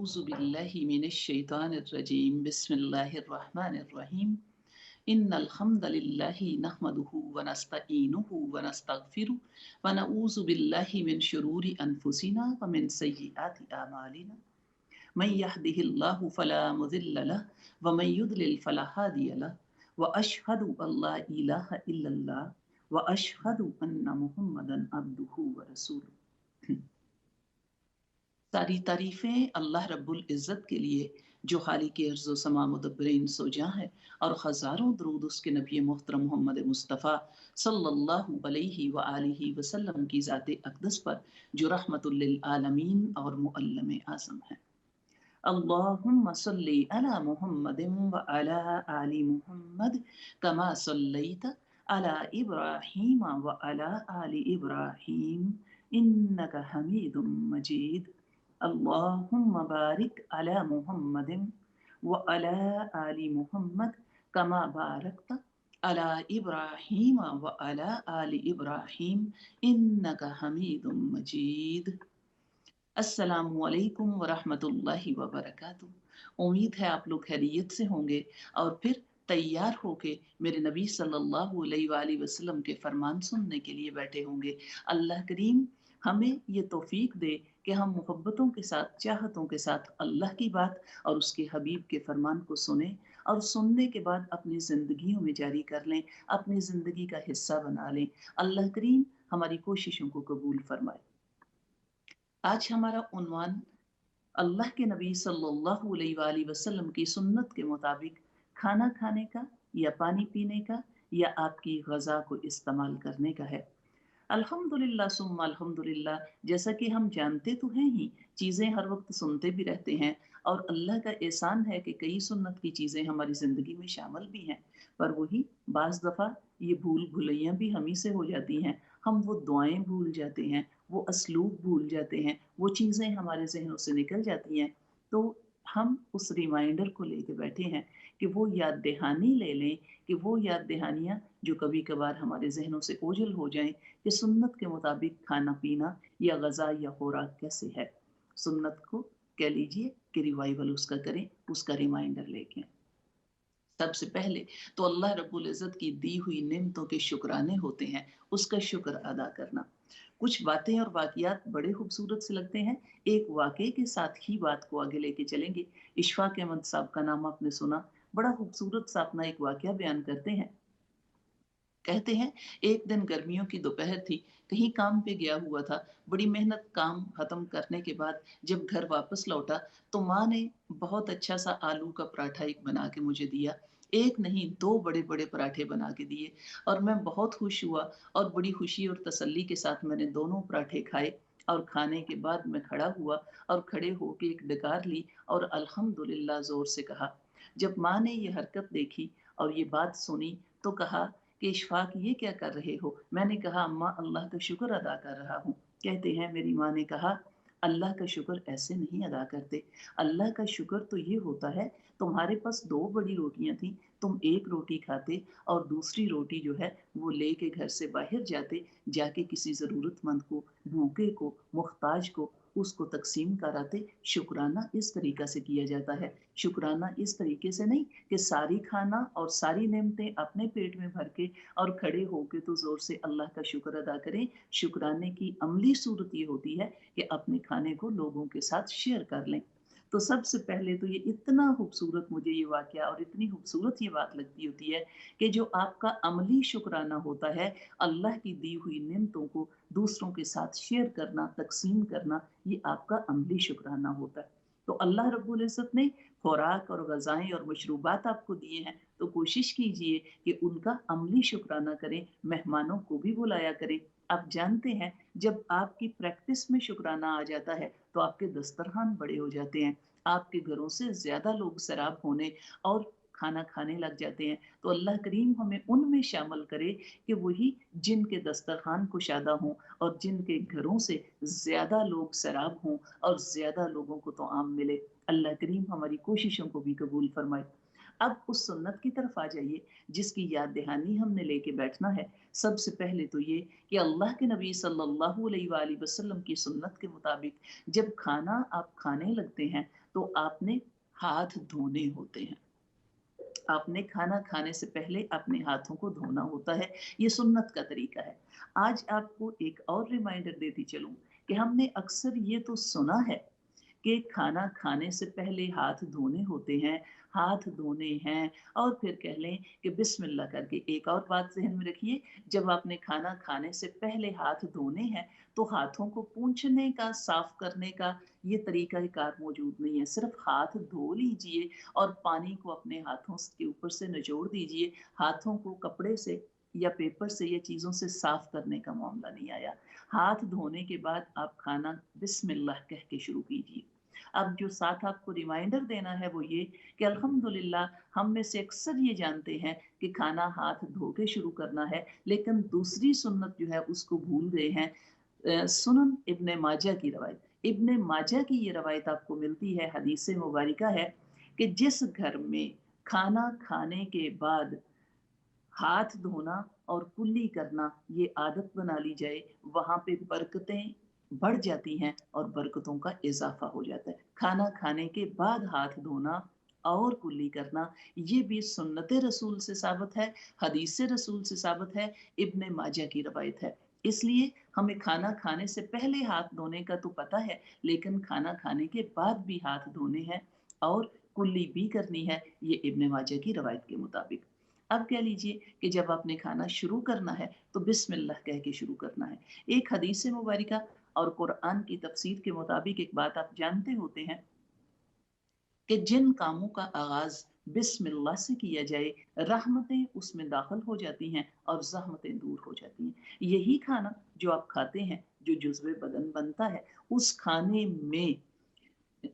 अऊज़ु बिल्लाहि मिनश शैतानिर रजीम बिस्मिल्लाहिर रहमानिर रहीम इन्नल हम्दलिल्लाहि नहमदुहु व नस्तईनुहु व नस्तगफिरुह व नऊज़ु बिल्लाहि मिन शुरूरि अनफुसिना व मिन सय्यिआति अमालिना मन यहदिहिल्लाहु फला मुज़िल्ल लहु व मन युद्लिल फला हादिय लहु व अशहदु अल्ला इलाहा इल्लल्लाह व अशहदु अन्ना मुहम्मदन अब्दुहु व रसूलुहु। सारी तारीफ़ें अल्लाह रब्बुल इज़्ज़त के लिए जो खालिक़ अर्ज़ व समा मुदब्बिरीन सोजा है, और हज़ारों दरूद उसके नबी मोहतरम मोहम्मद मुस्तफ़ा सल्लल्लाहु अलैहि व आलिहि वसल्लम की ज़ात अक़दस पर जो रहमतुल लिल आलमीन और मुअल्लिम आज़म है। अल्लाहुम्मा सल्लि अला मुहम्मदिन व अला आलि मुहम्मद कमा सल्लैता अला इब्राहीम व अला आलि इब्राहीम इन्नका हमीदुम मजीद। अल्लाहुम्मा बारिक अला मुहम्मदिन व अला आलि मुहम्मद कमा बारकता अला इब्राहीम व अला आलि इब्राहीम इन्नका हमीदुम मजीद। अस्सलामु अलैकुम व रहमतुल्लाहि व बरकातुहू। उम्मीद है आप लोग खैरियत से होंगे और फिर तैयार होके मेरे नबी सल्लल्लाहु अलैहि वसल्लम के फरमान सुनने के लिए बैठे होंगे। अल्लाह करीम हमें ये तौफीक दे कि हम मोहब्बतों के साथ, चाहतों के साथ अल्लाह की बात और उसके हबीब के फरमान को सुने और सुनने के बाद अपनी ज़िंदगियों में जारी कर लें, अपनी ज़िंदगी का हिस्सा बना लें। अल्लाह करीम हमारी कोशिशों को कबूल फरमाए। आज हमारा उन्वान अल्लाह के नबी सल्लल्लाहु अलैहि वसल्लम की सुन्नत के मुताबिक खाना खाने का या पानी पीने का या आपकी ग़ज़ा को इस्तेमाल करने का है। अल्हम्दुलिल्लाह सुम्मा अल्हम्दुलिल्लाह, जैसा कि हम जानते तो हैं ही, चीज़ें हर वक्त सुनते भी रहते हैं और अल्लाह का एहसान है कि कई सुन्नत की चीज़ें हमारी ज़िंदगी में शामिल भी हैं। पर वही बाज़ दफ़ा ये भूल भुलैयाँ भी हम ही से हो जाती हैं। हम वो दुआएं भूल जाते हैं, वो असलूब भूल जाते हैं, वो चीज़ें हमारे जहनों से निकल जाती हैं। तो हम उस रिमाइंडर को लेके बैठे हैं कि वो याद दहानी ले लें, कि वो याद दहानियाँ जो कभी कभार हमारे जहनों से ओझल हो जाएं कि सुन्नत के मुताबिक खाना पीना या ग़ज़ा या खुराक कैसे है। सुन्नत को कह लीजिए कि रिवाइवल उसका करें, उसका रिमाइंडर लेके। सबसे पहले तो अल्लाह रब्बुल इज़्ज़त की दी हुई नेमतों के शुक्राने होते हैं, उसका शुक्र अदा करना। कुछ बातें और वाक़ियात बड़े खूबसूरत से लगते हैं। एक वाक़ये के साथ ही बात को आगे लेके चलेंगे। इशफ़ाक़ अहमद साहब का नाम आपने सुना, बड़ा खूबसूरत सा अपना एक वाक़या बयान करते हैं। कहते हैं एक दिन गर्मियों की दोपहर थी, कहीं काम पे गया हुआ था। बड़ी मेहनत काम खत्म करने के बाद जब घर वापस लौटा तो माँ ने बहुत अच्छा सा आलू का पराठा एक बना के मुझे दिया। एक नहीं, दो बड़े बड़े पराठे बना के दिए और मैं बहुत खुश हुआ और बड़ी खुशी और तसल्ली के साथ मैंने दोनों पराठे खाए। और खाने के बाद मैं खड़ा हुआ और खड़े होके एक डकार ली और अल्हम्दुलिल्लाह जोर से कहा। जब माँ ने ये हरकत देखी और ये बात सुनी तो कहा कि इशफाक ये क्या कर रहे हो? मैंने कहा अम्मा अल्लाह का शुक्र अदा कर रहा हूँ। कहते हैं मेरी माँ ने कहा अल्लाह का शुक्र ऐसे नहीं अदा करते। अल्लाह का शुक्र तो ये होता है तुम्हारे पास 2 बड़ी रोटियाँ थी, तुम 1 रोटी खाते और दूसरी रोटी जो है वो लेके घर से बाहर जाते, जाके किसी ज़रूरतमंद को, भूखे को, मुहताज को उसको तक़सीम कराते। शुक्राना इस तरीक़ा से किया जाता है। शुक्राना इस तरीके से नहीं कि सारी खाना और सारी नेमतें अपने पेट में भर के और खड़े होके तो ज़ोर से अल्लाह का शुक्र अदा करें। शुक्राने की अमली सूरत ये होती है कि अपने खाने को लोगों के साथ शेयर कर लें। तो सबसे पहले तो ये इतना खूबसूरत मुझे ये वाक़या और इतनी खूबसूरत ये बात लगती होती है कि जो आपका अमली शुक्राना होता है, अल्लाह की दी हुई नेमतों को दूसरों के साथ शेयर करना, तक़सीम करना, ये आपका अमली शुक्राना होता है। तो अल्लाह रब्बुल इज़्ज़त ने खुराक और ग़ज़ाएँ और मशरूबात आपको दिए हैं, तो कोशिश कीजिए कि उनका अमली शुक्राना करें, मेहमानों को भी बुलाया करें। आप जानते हैं जब आपकी प्रैक्टिस में शुक्राना आ जाता है, तो आपके दस्तरख़्वान बड़े हो जाते हैं। आपके घरों से ज़्यादा लोग सैराब होने और खाना खाने लग जाते हैं। तो अल्लाह करीम हमें उनमें शामिल करे कि वही जिनके दस्तरख़्वान कुशादा हों और जिनके घरों से ज़्यादा लोग सैराब हों और ज़्यादा लोगों को तौआम मिले। अल्लाह करीम हमारी कोशिशों को भी कबूल फरमाए। अब उस सुन्नत की तरफ आ जाइए जिसकी याद दहानी हमने लेके बैठना है। सबसे पहले तो ये कि अल्लाह के नबी सल्लल्लाहु अलैहि वसल्लम की सुन्नत के मुताबिक जब खाना आप खाने लगते हैं तो आपने हाथ धोने होते हैं। आपने खाना खाने से पहले अपने हाथों को धोना होता है, ये सुन्नत का तरीका है। आज आपको एक और रिमाइंडर देती चलूं कि हमने अक्सर ये तो सुना है कि खाना खाने से पहले हाथ धोने होते हैं, हाथ धोने हैं और फिर कह लें कि बिस्मिल्लाह करके। एक और बात ज़हन में रखिए, जब आपने खाना खाने से पहले हाथ धोने हैं, तो हाथों को पोंछने का, साफ करने का ये तरीक़ाकार मौजूद नहीं है। सिर्फ़ हाथ धो लीजिए और पानी को अपने हाथों के ऊपर से निचोड़ दीजिए। हाथों को कपड़े से या पेपर से या चीज़ों से साफ करने का मामला नहीं आया। हाथ धोने के बाद आप खाना बिस्मिल्लाह कह के शुरू कीजिए। अब जो साथ आपको रिमाइंडर देना है वो ये कि अल्हम्दुलिल्लाह हम में से अक्सर ये जानते हैं कि खाना हाथ धो के शुरू करना है, लेकिन दूसरी सुन्नत जो है उसको भूल गए हैं। सुनन इब्ने माजा की रवायत, इब्ने माजा की ये रवायत आपको मिलती है, हदीस मुबारका है कि जिस घर में खाना खाने के बाद हाथ धोना और कुल्ली करना ये आदत बना ली जाए, वहाँ पे बरकतें बढ़ जाती हैं और बरकतों का इज़ाफ़ा हो जाता है। खाना खाने के बाद हाथ धोना और कुल्ली करना, ये भी सुन्नत रसूल से साबित है, हदीस रसूल से साबित है, इब्ने माजा की रवायत है। इसलिए हमें खाना खाने से पहले हाथ धोने का तो पता है, लेकिन खाना खाने के बाद भी हाथ धोने हैं और कुल्ली भी करनी है, ये इब्ने माजा की रवायत के मुताबिक। अब कह लीजिए कि जब आपने खाना शुरू करना है तो बिस्मिल्लाह कह के शुरू करना है। एक हदीस मुबारका और कुरान की तफसीर के मुताबिक एक बात आप जानते होते हैं कि जिन कामों का आगाज बिस्मिल्लाह से किया जाए, रहमतें उसमें दाखिल हो जाती हैं और ज़हमतें दूर हो जाती हैं। यही खाना जो आप खाते हैं, जो जुज़्वे बदन बनता है, उस खाने में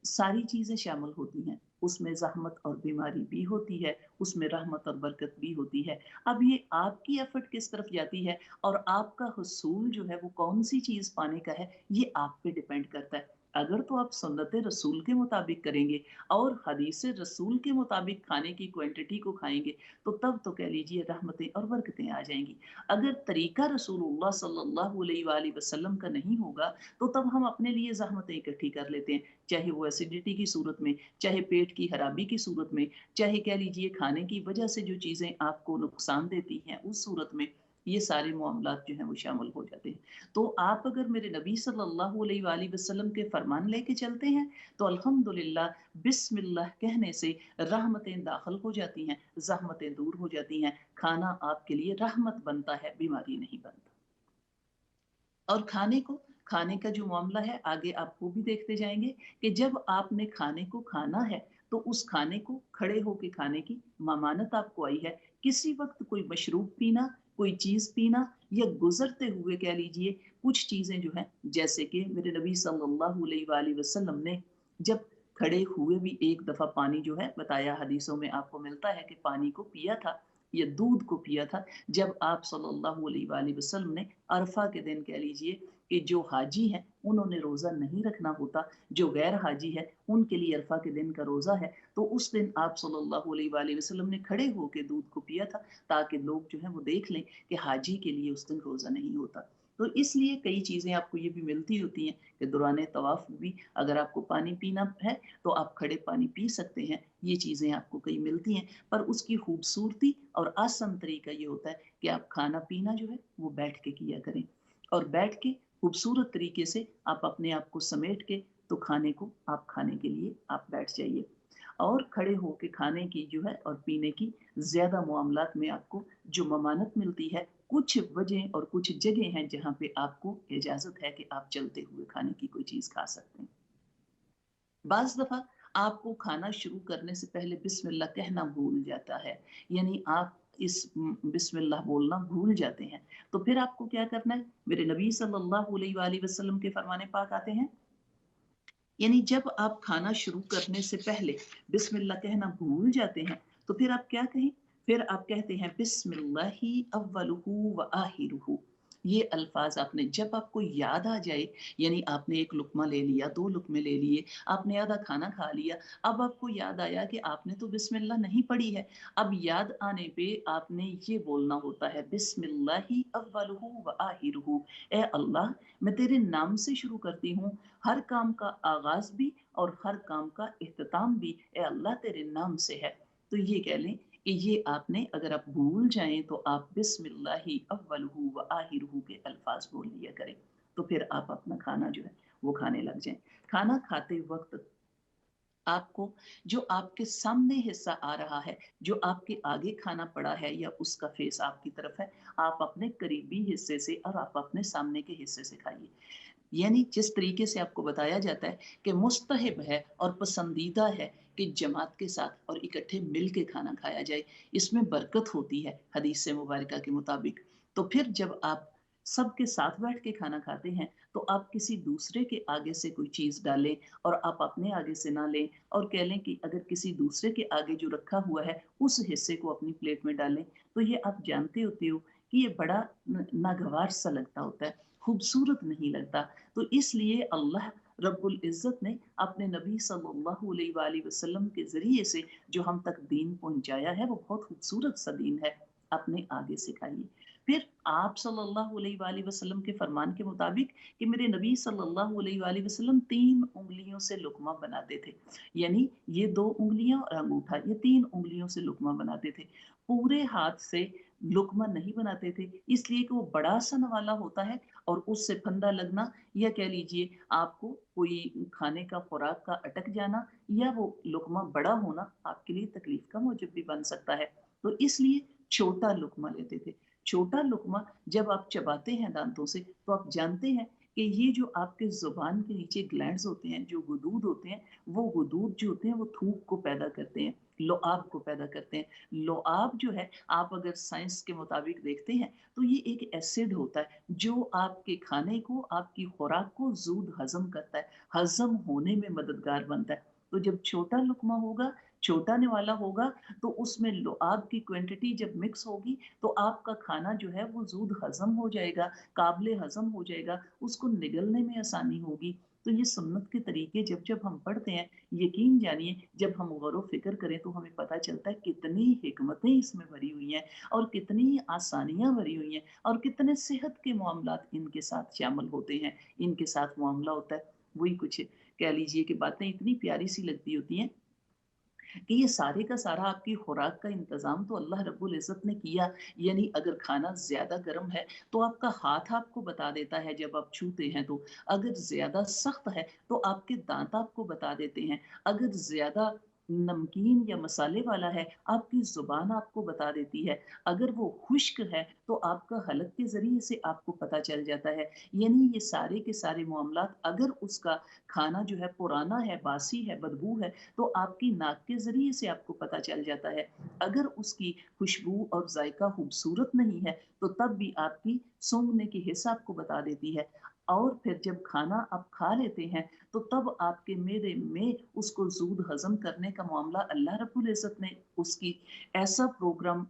सारी चीज़ें शामिल होती हैं। उसमें ज़हमत और बीमारी भी होती है, उसमें रहमत और बरकत भी होती है। अब ये आपकी एफ़र्ट किस तरफ जाती है और आपका हुसूल जो है वो कौन-सी चीज़ पाने का है, ये आप पे डिपेंड करता है। अगर तो आप सुन्नत रसूल के मुताबिक करेंगे और हदीस रसूल के मुताबिक खाने की क्वांटिटी को खाएँगे, तो तब तो कह लीजिए रहमतें और बरकतें आ जाएँगी। अगर तरीका रसूलुल्लाह सल्लल्लाहु अलैहि वसल्लम का नहीं होगा, तो तब हम अपने लिए ज़हमतें इकट्ठी कर लेते हैं। चाहे वो एसिडिटी की सूरत में, चाहे पेट की खराबी की सूरत में, चाहे कह लीजिए खाने की वजह से जो चीज़ें आपको नुकसान देती हैं उस सूरत में, ये सारे मामलात जो हैं वो शामिल हो जाते हैं। तो आप अगर मेरे नबी सल्लल्लाहु अलैहि वसल्लम के फरमान लेके चलते हैं, तो अल्हम्दुलिल्लाह बिस्मिल्लाह कहने से रहमतें दाखिल हो जाती हैं, ज़हमतें दूर हो जाती हैं, खाना आपके लिए रहमत बनता है, बीमारी नहीं बनता। और खाने का जो मामला है आगे आप वो भी देखते जाएँगे कि जब आपने खाने को खाना है, तो उस खाने को खड़े होके खाने की ममानत आपको आई है। किसी वक़्त कोई मशरूब पीना, कोई चीज़ पीना या गुज़रते हुए कह लीजिए कुछ चीज़ें जो हैं, जैसे कि मेरे नबी सल्लल्लाहु अलैहि वसल्लम ने जब खड़े हुए भी एक दफ़ा पानी जो है बताया हदीसों में आपको मिलता है कि पानी को पिया था या दूध को पिया था। जब आप सल्लल्लाहु अलैहि वसल्लम ने अरफ़ा के दिन कह लीजिए कि जो हाजी हैं, उन्होंने रोज़ा नहीं रखना होता, जो गैर हाजी है, उनके लिए अरफ़ा के दिन का रोज़ा है, तो उस दिन आप सल्लल्लाहु अलैहि वसल्लम ने खड़े होके दूध को पिया था, ताकि लोग जो हैं वो देख लें कि हाजी के लिए उस दिन रोज़ा नहीं होता। तो इसलिए कई चीज़ें आपको ये भी मिलती होती हैं कि दौरान तवाफ़ भी अगर आपको पानी पीना है, तो आप खड़े पानी पी सकते हैं, ये चीज़ें आपको कई मिलती हैं। पर उसकी खूबसूरती और आसान तरीका ये होता है कि आप खाना-पीना जो है, वो बैठ के किया करें और बैठ के खूबसूरत तरीके से आप अपने आप को समेट के तो खाने को आप खाने के लिए आप बैठ जाइए और खड़े होके खाने की जो है और पीने की ज़्यादा मामलात में आपको जो ममानत मिलती है, कुछ वजह और कुछ जगह हैं जहाँ पे आपको इजाज़त है कि आप चलते हुए खाने की कोई चीज़ खा सकते हैं। बाज़ दफ़ा आपको खाना शुरू करने से पहले बिस्मिल्लाह कहना भूल जाता है, यानी आप इस बिस्मिल्लाह बोलना भूल जाते हैं। तो फिर आपको क्या करना है? मेरे नबी सल्लल्लाहु अलैहि वसल्लम के फरमाने पाक आते हैं, यानी जब आप खाना शुरू करने से पहले बिस्मिल्लाह कहना भूल जाते हैं, तो फिर आप क्या कहें? फिर आप कहते हैं बिस्मिल्लाहि अव्वलुहु व आखिरुहु। ये अल्फाज आपने जब आपको याद आ जाए, यानी आपने एक लुकमा ले लिया, 2 लुकमे ले लिए, आपने आधा खाना खा लिया, अब आपको याद आया कि आपने तो बिस्मिल्लाह नहीं पढ़ी है। अब याद आने पे आपने ये बोलना होता है, बिस्मिल्लाहि अव्वलुहु व आखिरुहु। ए अल्लाह, मैं तेरे नाम से शुरू करती हूँ, हर काम का आगाज़ भी और हर काम का इख्तिताम भी ए अल्लाह तेरे नाम से है। तो ये कह लें कि ये आपने, अगर आप भूल जाएँ तो आप बिस्मिल्लाहि अव्वलुहु व आखिरुहु के अल्फाज़ बोल लिया करें। तो फिर आप अपना खाना जो है वो खाने लग जाएँ। खाना खाते वक़्त आपको जो आपके सामने हिस्सा आ रहा है, जो आपके आगे खाना पड़ा है या उसका फेस आपकी तरफ है, आप अपने करीबी हिस्से से और आप अपने सामने के हिस्से से खाइए। यानी जिस तरीके से आपको बताया जाता है कि मुस्तहब है और पसंदीदा है कि जमात के साथ और इकट्ठे मिल के खाना खाया जाए, इसमें बरकत होती है हदीस मुबारका के मुताबिक। तो फिर जब आप सबके साथ बैठ के खाना खाते हैं, तो आप किसी दूसरे के आगे से कोई चीज़ डालें और आप अपने आगे से ना लें, और कह लें कि अगर किसी दूसरे के आगे जो रखा हुआ है उस हिस्से को अपनी प्लेट में डालें। तो ये आप जानते होते हो कि ये बड़ा नागवार सा लगता होता है, खूबसूरत नहीं लगता। तो इसलिए अल्लाह रब्बुल इज़्ज़त ने अपने नबी सल्लल्लाहु अलैहि वसल्लम के ज़रिए से जो हम तक दीन पहुँचाया है, वो बहुत खूबसूरत सा दीन है। अपने आगे से खाइए। फिर आप सल्लल्लाहु अलैहि वसल्लम के फरमान के मुताबिक कि मेरे नबी सल्लल्लाहु अलैहि वसल्लम 3 उँगलियों से लुक़मा बनाते थे। यानी ये 2 उँगलियाँ और अंगूठा, ये 3 उँगलियों से लुक़मा बनाते थे। पूरे हाथ से लुक़मा नहीं बनाते थे, इसलिए कि वो बड़ा-सा नवाला होता है और उससे फंदा लगना, या कह लीजिए आपको कोई खाने का खुराक का अटक जाना, या वो लुक़मा बड़ा होना आपके लिए तकलीफ का मूजब भी बन सकता है। तो इसलिए छोटा लुक़मा लेते थे। छोटा लुक़मा जब आप चबाते हैं दाँतों से, तो आप जानते हैं कि ये जो आपके ज़ुबान के नीचे ग्लैंड्स होते हैं, जो गुदूद होते हैं, वो गुदूद जो होते हैं वो थूक को पैदा करते हैं, लुआब को पैदा करते हैं। लुआब जो है, आप अगर साइंस के मुताबिक देखते हैं, तो ये एक एसिड होता है जो आपके खाने को, आपकी खुराक को ज़ूद हज़म करता है, हज़म होने में मददगार बनता है। तो जब छोटा लुक़मा होगा, छोटा निवाला होगा, तो उसमें लुआब की क्वांटिटी जब मिक्स होगी, तो आपका खाना जो है वो ज़ूद हज़म हो जाएगा, काबिल हज़म हो जाएगा, उसको निगलने में आसानी होगी। तो ये सुन्नत के तरीके जब-जब हम पढ़ते हैं, यकीन जानिए जब हम गौर-व-फ़िक्र करें तो हमें पता चलता है कितनी हिकमतें इसमें भरी हुई हैं और कितनी आसानियाँ भरी हुई हैं और कितने सेहत के मामलात इनके साथ शामिल होते हैं, इनके साथ मामला होता है। वही कुछ कह लीजिए कि बातें इतनी प्यारी-सी लगती होती हैं कि ये सारे का सारा आपकी खुराक का इंतज़ाम तो अल्लाह रब्बुल इज़्ज़त ने किया। यानी अगर खाना ज़्यादा गर्म है, तो आपका हाथ आपको बता देता है जब आप छूते हैं तो। अगर ज़्यादा सख्त है, तो आपके दाँत आपको बता देते हैं। अगर ज़्यादा नमकीन या मसाले वाला है, आपकी ज़ुबान आपको बता देती है। अगर वो खुश्क है, तो आपका हलक के ज़रिए से आपको पता चल जाता है। यानी ये सारे के सारे मामलात, अगर उसका खाना जो है पुराना है, बासी है, बदबू है, तो आपकी नाक के ज़रिए से आपको पता चल जाता है। अगर उसकी खुशबू और ज़ायका खूबसूरत नहीं है, तो तब भी आपकी सूँघने की हिस्सा आपको बता देती है। और फिर जब खाना आप खा लेते हैं, तो तब आपके मेदे में उसको ज़ूद हज़म करने का मामला अल्लाह रब्बुल इज़्ज़त ने उसकी ऐसा प्रोग्राम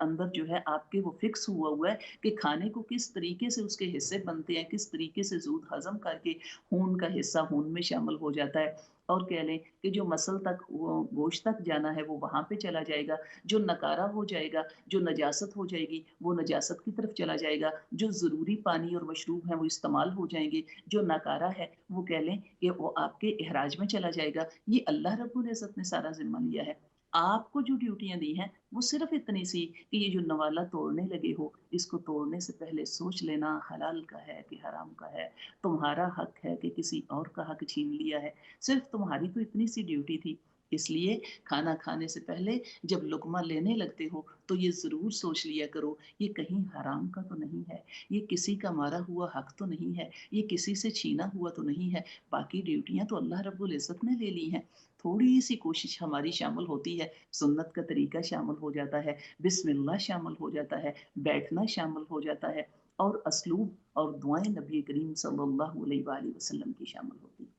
अंदर जो है आपके वो फ़िक्स हुआ है कि खाने को किस तरीके से उसके हिस्से बनते हैं, किस तरीके से ज़ूद हज़म करके खून का हिस्सा खून में शामिल हो जाता है। और कह लें कि जो मसल तक, वो गोश्त तक जाना है, वो वहाँ पे चला जाएगा। जो नकारा हो जाएगा, जो नजासत हो जाएगी, वो नजासत की तरफ चला जाएगा। जो ज़रूरी पानी और मशरूब हैं, वो इस्तेमाल हो जाएँगे। जो नकारा है, वो कह लें कि वो आपके इहराज में चला जाएगा। ये अल्लाह रब्बुल इज़्ज़त ने सारा ज़िम्मा लिया है। आपको जो ड्यूटियाँ दी हैं, वो सिर्फ़ इतनी सी कि ये जो नवाला तोड़ने लगे हो, इसको तोड़ने से पहले सोच लेना हलाल का है कि हराम का है। तुम्हारा हक है कि किसी और का हक छीन लिया है। सिर्फ तुम्हारी तो इतनी सी ड्यूटी थी। इसलिए खाना खाने से पहले जब लुक़मा लेने लगते हो, तो ये ज़रूर सोच लिया करो, ये कहीं हराम का तो नहीं है, ये किसी का मारा हुआ हक तो नहीं है, ये किसी से छीना हुआ तो नहीं है। बाकी ड्यूटियाँ तो अल्लाह रब्बुल इज़्ज़त ने ले ली हैं। थोड़ी-सी कोशिश हमारी शामिल होती है, सुन्नत का तरीका शामिल हो जाता है, बिस्मिल्लाह शामिल हो जाता है, बैठना शामिल हो जाता है, और असलूब और दुआएँ नबी करीम सल्लल्लाहु अलैहि वसल्लम की शामिल होती हैं।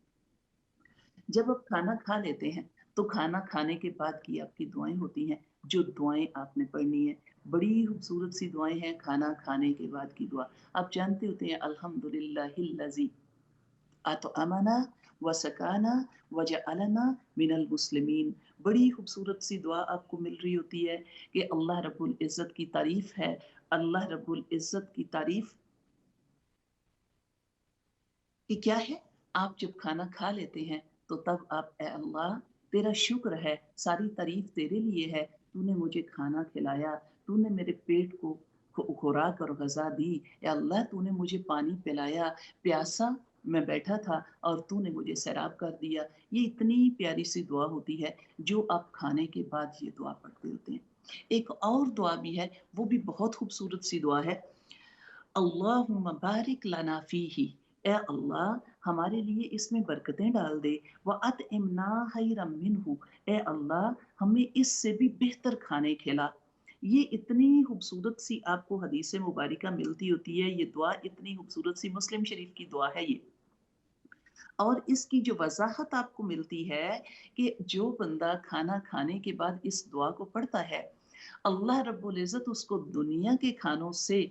जब आप खाना खा लेते हैं, तो खाना खाने के बाद की आपकी दुआएँ होती हैं, जो दुआएँ आपने पढ़नी है, बड़ी खूबसूरत सी दुआएं हैं खाना खाने के बाद की दुआ। आप जानते होते हैं अल्हम्दुलिल्लाहिल्लज़ी अतअमना व सकाना व जअलना मिनल मुस्लिमीन। बड़ी खूबसूरत सी दुआ आपको मिल रही होती है कि अल्लाह रब्बुल इज़्ज़त की तारीफ़ है, अल्लाह रब्बुल इज़्ज़त की तारीफ़ कि क्या है, आप जब खाना खा लेते हैं तो तब आप ए अल्लाह तेरा शुक्र है, सारी तारीफ तेरे लिए है, तूने मुझे खाना खिलाया, तूने मेरे पेट को खुराक और गज़ा दी। ए अल्लाह तूने मुझे पानी पिलाया, प्यासा मैं बैठा था और तूने मुझे सैराब कर दिया। ये इतनी प्यारी सी दुआ होती है जो आप खाने के बाद ये दुआ पढ़ते होते हैं। एक और दुआ भी है, वो भी बहुत खूबसूरत सी दुआ है। अल्लाहुम्मा बारिक लना फीही, ए अल्लाह हमारे लिए इसमें बरकतें डाल दे। व अतइमना खैरम मिन्हु, ए अल्लाह हमें इससे भी बेहतर खाने खिला। ये इतनी खूबसूरत सी आपको हदीस मुबारका मिलती होती है, ये दुआ इतनी खूबसूरत सी मुस्लिम शरीफ की दुआ है ये। और इसकी जो वज़ाहत आपको मिलती है कि जो बंदा खाना खाने के बाद इस दुआ को पढ़ता है, अल्लाह रब्बुल इज़्ज़त उसको दुनिया के खानों से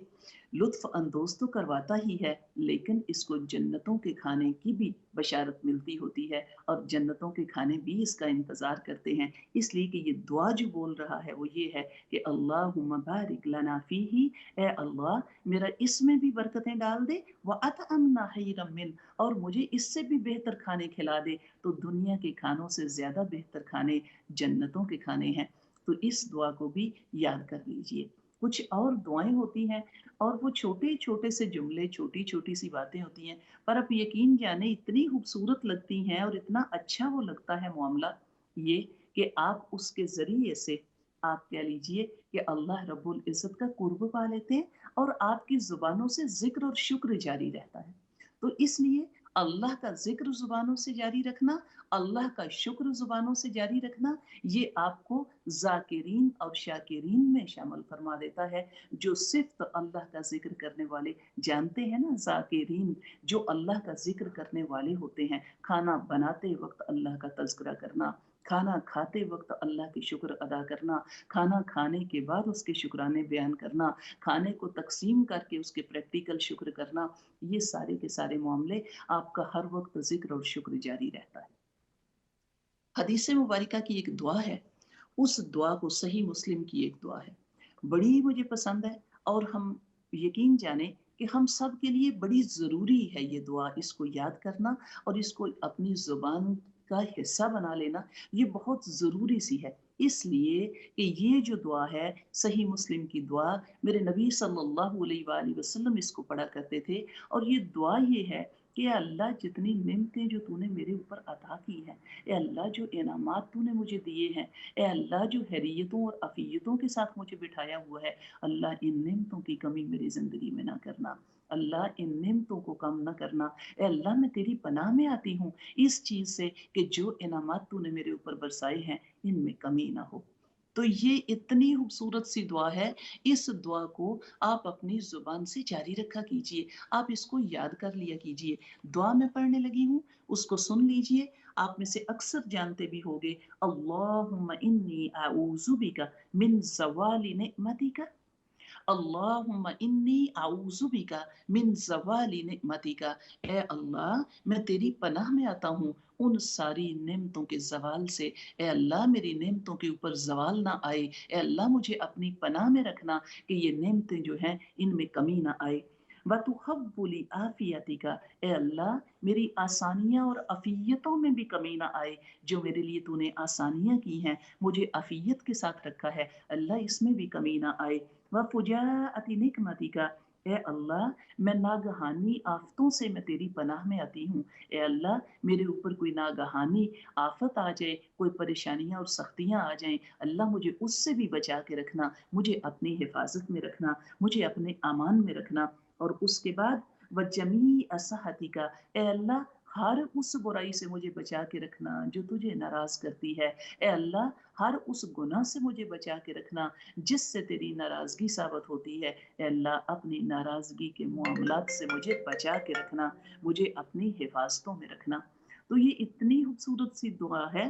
लुत्फ़ अंदोज़ तो करवाता ही है, लेकिन इसको जन्नतों के खाने की भी बशारत मिलती होती है और जन्नतों के खाने भी इसका इंतज़ार करते हैं। इसलिए कि ये दुआ जो बोल रहा है वो ये है कि अल्लाहुम्मा बारिक लना फ़ीही, ए अल्लाह मेरा इसमें भी बरकतें डाल दे, व अतअमना खैरम मिन, और मुझे इससे भी बेहतर खाने खिला दे। तो दुनिया के खानों से ज़्यादा बेहतर खाने जन्नतों के खाने हैं। तो इस दुआ को भी याद कर लीजिए। कुछ और दुआएँ होती हैं और वो छोटे-छोटे से जुमले, छोटी-छोटी सी बातें होती हैं, पर आप यकीन जाने इतनी खूबसूरत लगती हैं और इतना अच्छा वो लगता है मामला ये कि आप उसके ज़रिए से आप कह लीजिए कि अल्लाह रब्बुल इज़्ज़त का कुर्ब पा लेते हैं और आपकी ज़ुबानों से ज़िक्र और शुक्र जारी रहता है। तो इसलिए अल्लाह का ज़िक्र ज़ुबानों से जारी रखना, अल्लाह का शुक्र ज़ुबानों से जारी रखना, ये आपको ज़ाकिरीन और शाकिरीन में शामिल फरमा देता है। जो सिर्फ़ अल्लाह का ज़िक्र करने वाले, जानते हैं ना ज़ाकिरीन, जो अल्लाह का ज़िक्र करने वाले होते हैं, खाना बनाते वक़्त अल्लाह का तज़किरा करना, खाना खाते वक़्त अल्लाह की शुक्र अदा करना, खाना खाने के बाद उसके शुक्राने बयान करना, खाने को तक़सीम करके उसके प्रैक्टिकल शुक्र करना, ये सारे के सारे मामले आपका हर वक़्त ज़िक्र और शुक्र जारी रहता है। हदीस मुबारका की एक दुआ है, उस दुआ को सही मुस्लिम की एक दुआ है। बड़ी मुझे पसंद है और हम यकीन जाने कि हम सब के लिए बड़ी ज़रूरी है ये दुआ, इसको याद करना और इसको अपनी ज़ुबान का हिस्सा बना लेना, ये बहुत ज़रूरी सी है। इसलिए कि ये जो दुआ है, सही मुस्लिम की दुआ, मेरे नबी सल्लल्लाहु अलैहि वसल्लम इसको पढ़ा करते थे और ये दुआ ये है कि अल्लाह जितनी नेमतें जो तूने मेरे ऊपर अता की हैं, ए अल्लाह जो इनामात तूने मुझे दिए हैं, ए अल्लाह जो हैरियतों और अफ़ियतों के साथ मुझे बिठाया हुआ है, अल्लाह इन नेमतों की कमी मेरी ज़िंदगी में ना करना। अल्लाह इन नेमतों को कम ना करना। ए अल्लाह मैं तेरी पनाह में आती हूँ इस चीज़ से कि जो इनामात तूने मेरे ऊपर बरसाए हैं, इनमें कमी ना हो। तो ये इतनी खूबसूरत सी दुआ है, इस दुआ को आप अपनी ज़ुबान से जारी रखा कीजिए, आप इसको याद कर लिया कीजिए। दुआ मैं पढ़ने लगी हूँ, उसको सुन लीजिए। आप में से अक्सर जानते भी होंगे, अल्लाहुम्मा इन्नी अऊज़ु बिका मिन ज़वालि निअमतिका, अल्लाहुम्मा इन्नी आऊज़ु बिका मिन ज़वालि निअमतिका। ए अल्लाह मैं तेरी पनाह में आता हूँ उन सारी नेमतों के ज़वाल से। ए अल्लाह मेरी नेमतों के ऊपर ज़वाल ना आए। ए अल्लाह मुझे अपनी पनाह में रखना कि ये नेमतें जो हैं इनमें कमी ना आए। वतुहव्वुली आफ़ियतिका, ए अल्लाह मेरी आसानियाँ और अफ़ियतों में भी कमी ना आए। जो मेरे लिए तूने आसानियाँ की हैं, मुझे अफ़ियत के साथ रखा है, अल्लाह इसमें भी कमी ना आए। वफ़ुजाअति निकमतिका, ए अल्लाह मैं नागहानी आफ़तों से मैं तेरी पनाह में आती हूँ। ए अल्लाह मेरे ऊपर कोई नागहानी आफ़त आ जाए, कोई परेशानियाँ और सख्तियाँ आ जाएँ, अल्लाह मुझे उससे भी बचा के रखना, मुझे अपनी हिफाज़त में रखना, मुझे अपने अमान में रखना। और उसके बाद वजमी असहतिका, ए अल्लाह हर उस बुराई से मुझे बचा के रखना जो तुझे नाराज़ करती है। ए अल्लाह हर उस गुनाह से मुझे बचा के रखना जिससे तेरी नाराज़गी साबित होती है। ए अल्लाह अपनी नाराज़गी के मामलात से मुझे बचा के रखना, मुझे अपनी हिफाज़तों में रखना। तो ये इतनी खूबसूरत सी दुआ है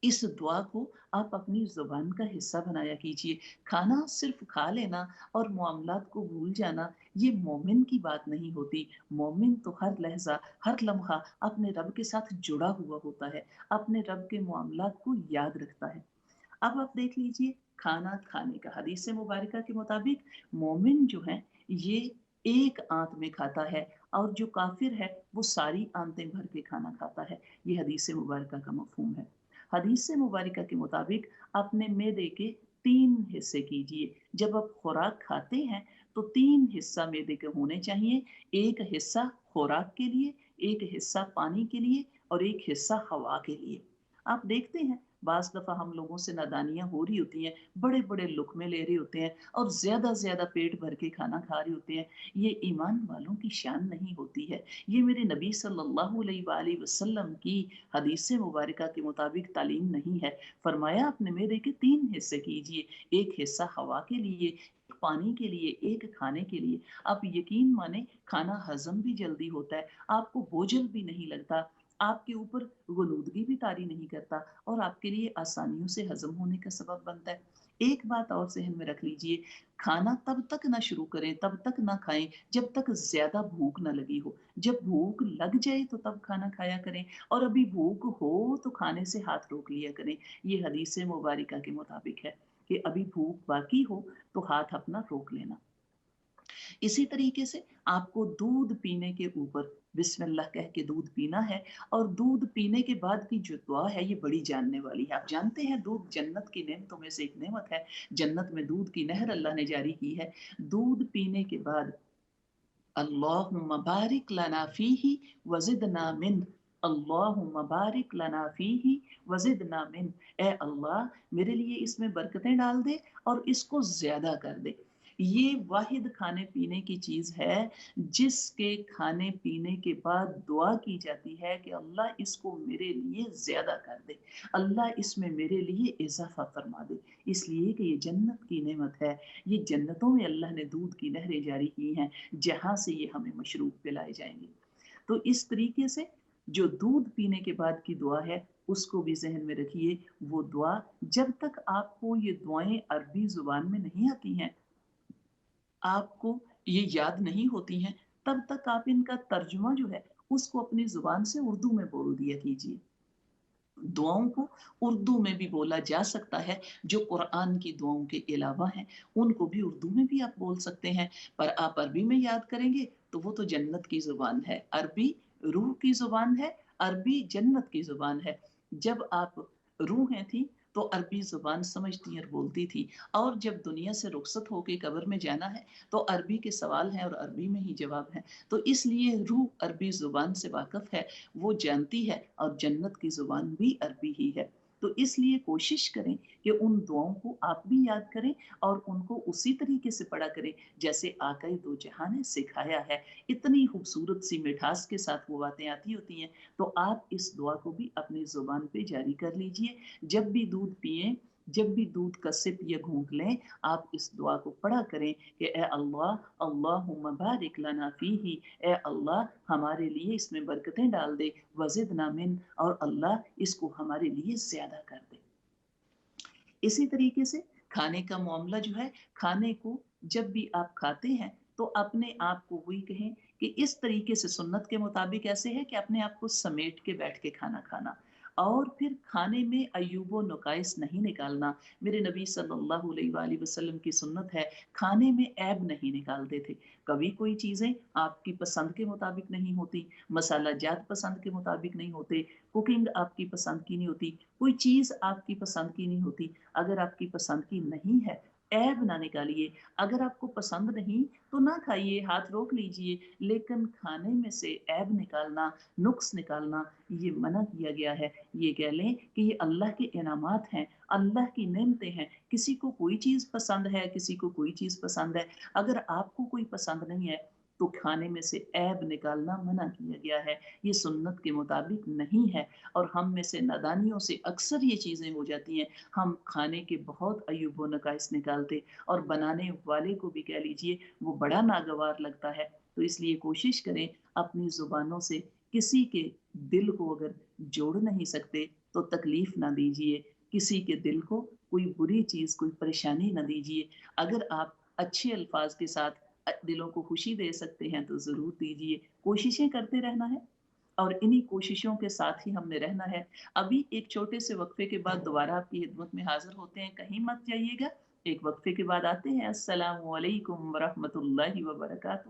इस दुआ को आप अपनी ज़ुबान का हिस्सा बनाया कीजिए। खाना सिर्फ़ खा लेना और मामलात को भूल जाना, ये मोमिन की बात नहीं होती। मोमिन तो हर लहज़ा, हर लम्हा अपने रब के साथ जुड़ा हुआ होता है, अपने रब के मामलात को याद रखता है। अब आप देख लीजिए खाना खाने का हदीस मुबारका के मुताबिक मोमिन जो है ये एक आंत में खाता है और जो काफिर है वो सारी आंतें भर के खाना खाता है। ये हदीस मुबारका का मफहूम है। हदीस मुबारका के मुताबिक अपने मैदे के 3 हिस्से कीजिए। जब आप खुराक खाते हैं तो 3 हिस्सा मैदे के होने चाहिए। एक हिस्सा खुराक के लिए, एक हिस्सा पानी के लिए और एक हिस्सा हवा के लिए। आप देखते हैं बाज़ दफ़ा हम लोगों से नादानियाँ हो रही होती हैं, बड़े-बड़े लुक़मे ले रहे होते हैं और ज़्यादा-ज़्यादा पेट भर के खाना खा रहे होते हैं। ये ईमान वालों की शान नहीं होती है। ये मेरे नबी सल्लल्लाहु अलैहि वसल्लम की हदीस मुबारका के मुताबिक तालीम नहीं है। फरमाया अपने मैदे के 3 हिस्से कीजिए, एक हिस्सा हवा के लिए, एक पानी के लिए, एक खाने के लिए। आप यकीन माने खाना हज़म भी जल्दी होता है, आपको बोझिल भी नहीं लगता, आपके ऊपर ग़ुनूदगी भी तारी नहीं करता और आपके लिए आसानियों से हज़म होने का सबब बनता है। एक बात और ज़हन में रख लीजिए, खाना तब तक ना शुरू करें, तब तक ना खाएँ जब तक ज़्यादा भूख ना लगी हो। जब भूख लग जाए तो तब खाना खाया करें और अभी भूख हो तो खाने से हाथ रोक लिया करें। ये हदीस मुबारका के मुताबिक है कि अभी भूख बाकी हो तो हाथ अपना रोक लेना। इसी तरीके से आपको दूध पीने के ऊपर बिस्मिल्लाह कह के दूध पीना है और दूध पीने के बाद की जो दुआ है ये बड़ी जानने वाली है। आप जानते हैं दूध जन्नत की नेमतों में से एक नेमत है। जन्नत में दूध की नहर अल्लाह ने जारी की है। दूध पीने के बाद अल्लाहुम्मा बारिक लना फीही वज़िदना मिन, अल्लाहुम्मा बारिक लना फीही वज़िदना मिन। ए अल्लाह मेरे लिए इसमें बरकतें डाल दे और इसको ज़्यादा कर दे। ये वाहिद खाने-पीने की चीज़ है जिसके खाने-पीने के बाद दुआ की जाती है कि अल्लाह इसको मेरे लिए ज़्यादा कर दे। अल्लाह इसमें मेरे लिए इज़ाफ़ा फ़रमा दे। इसलिए कि ये जन्नत की नेमत है। ये जन्नतों में अल्लाह ने दूध की नहरें जारी की हैं, जहाँ से ये हमें मशरूब पिलाए जाएँगे। तो इस तरीके से जो दूध पीने के बाद की दुआ है, उसको भी ज़हन में रखिए। वो दुआ जब तक आपको ये दुआएँ अरबी ज़ुबान में नहीं आती हैं, आपको ये याद नहीं होती हैं, तब तक आप इनका तर्जुमा जो है, उसको अपनी ज़ुबान से उर्दू में बोल दिया कीजिए। दुआओं को उर्दू में भी बोला जा सकता है, जो कुरान की दुआओं के अलावा हैं, उनको भी उर्दू में भी आप बोल सकते हैं, पर आप अरबी में याद करेंगे, तो वो तो जन्नत की ज़ुबान है। अरबी रूह की ज़ुबान है, अरबी जन्नत की ज़ुबान है। जब आप रूहें थीं, तो अरबी ज़ुबान समझती और बोलती थी और जब दुनिया से रुखसत होके कब्र में जाना है, तो अरबी के सवाल हैं और अरबी में ही जवाब है। तो इसलिए रूह अरबी ज़ुबान से वाक़िफ़ है, वो जानती है और जन्नत की ज़ुबान भी अरबी ही है। तो इसलिए कोशिश करें कि उन दुआओं को आप भी याद करें और उनको उसी तरीके से पढ़ा करें जैसे आक़ाए दो जहां ने सिखाया है। इतनी खूबसूरत सी मिठास के साथ वो बातें आती होती हैं, तो आप इस दुआ को भी अपनी ज़ुबान पे जारी कर लीजिए। जब भी दूध पिएँ, जब भी दूध का सिप या घूँट लें, आप इस दुआ को पढ़ा करें कि ए अल्लाह, अल्लाहुम्मा बारिक लना फ़ीही, ए अल्लाह हमारे लिए इसमें बरकतें डाल दे, वज़िदना मिन, और अल्लाह इसको हमारे लिए ज़्यादा कर दे। इसी तरीके से खाने का मामला जो है, खाने को जब भी आप खाते हैं, तो अपने आप को वही कहें कि इस तरीके से सुन्नत के मुताबिक ऐसे है कि अपने आप को समेट के बैठ के खाना खाना और फिर खाने में अयूब व नुक़ाइस नहीं निकालना। मेरे नबी सल्लल्लाहु अलैहि वसल्लम की सुन्नत है, खाने में ऐब नहीं निकालते थे। कभी कोई चीज़ें आपकी पसंद के मुताबिक नहीं होती, मसाला जात पसंद के मुताबिक नहीं होते, कुकिंग आपकी पसंद की नहीं होती, कोई चीज़ आपकी पसंद की नहीं होती। अगर आपकी पसंद की नहीं है, ऐब ना निकालिए। अगर आपको पसंद नहीं, तो ना खाइए, हाथ रोक लीजिए। लेकिन खाने में से ऐब निकालना, नुक्स निकालना, ये मना किया गया है। ये कह लें कि ये अल्लाह के इनामात हैं, अल्लाह की नेमतें हैं। किसी को कोई चीज़ पसंद है, किसी को कोई चीज़ पसंद है। अगर आपको कोई पसंद नहीं है, तो खाने में से ऐब निकालना मना किया गया है। ये सुन्नत के मुताबिक नहीं है और हम में से नादानियों से अक्सर ये चीज़ें हो जाती हैं। हम खाने के बहुत अयूब व नकाइस निकालते और बनाने वाले को भी कह लीजिए वो बड़ा नागवार लगता है। तो इसलिए कोशिश करें अपनी ज़ुबानों से کسی کے دل کو اگر جوڑ نہیں سکتے تو تکلیف نہ دیجیے، کسی کے دل کو کوئی بری چیز، کوئی پریشانی نہ دیجیے۔ اگر آپ اچھے الفاظ کے ساتھ دلوں کو خوشی دے سکتے ہیں تو ضرور دیجیے۔ کوششیں کرتے رہنا ہے اور انہی کوششوں کے ساتھ ہی ہم نے رہنا ہے۔ ابھی ایک چھوٹے سے وقفے کے بعد دوبارہ آپ کی خدمت میں حاضر ہوتے ہیں، کہیں مت جائیے گا۔ ایک وقفے کے بعد آتے ہیں۔ السلام علیکم ورحمۃ اللہ وبرکاتہ۔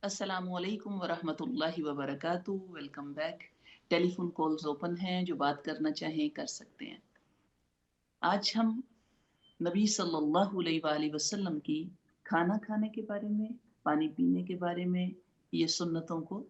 السلام علیکم ورحمۃ اللہ وبرکاتہ۔ Welcome back. Telephone calls open ہیں، جو بات کرنا چاہیں کر سکتے ہیں۔ آج ہم نبی صلی اللہ علیہ وآلہ وسلم کی کھانا کھانے کے بارے میں، پانی پینے کے بارے میں، یہ سنتوں کو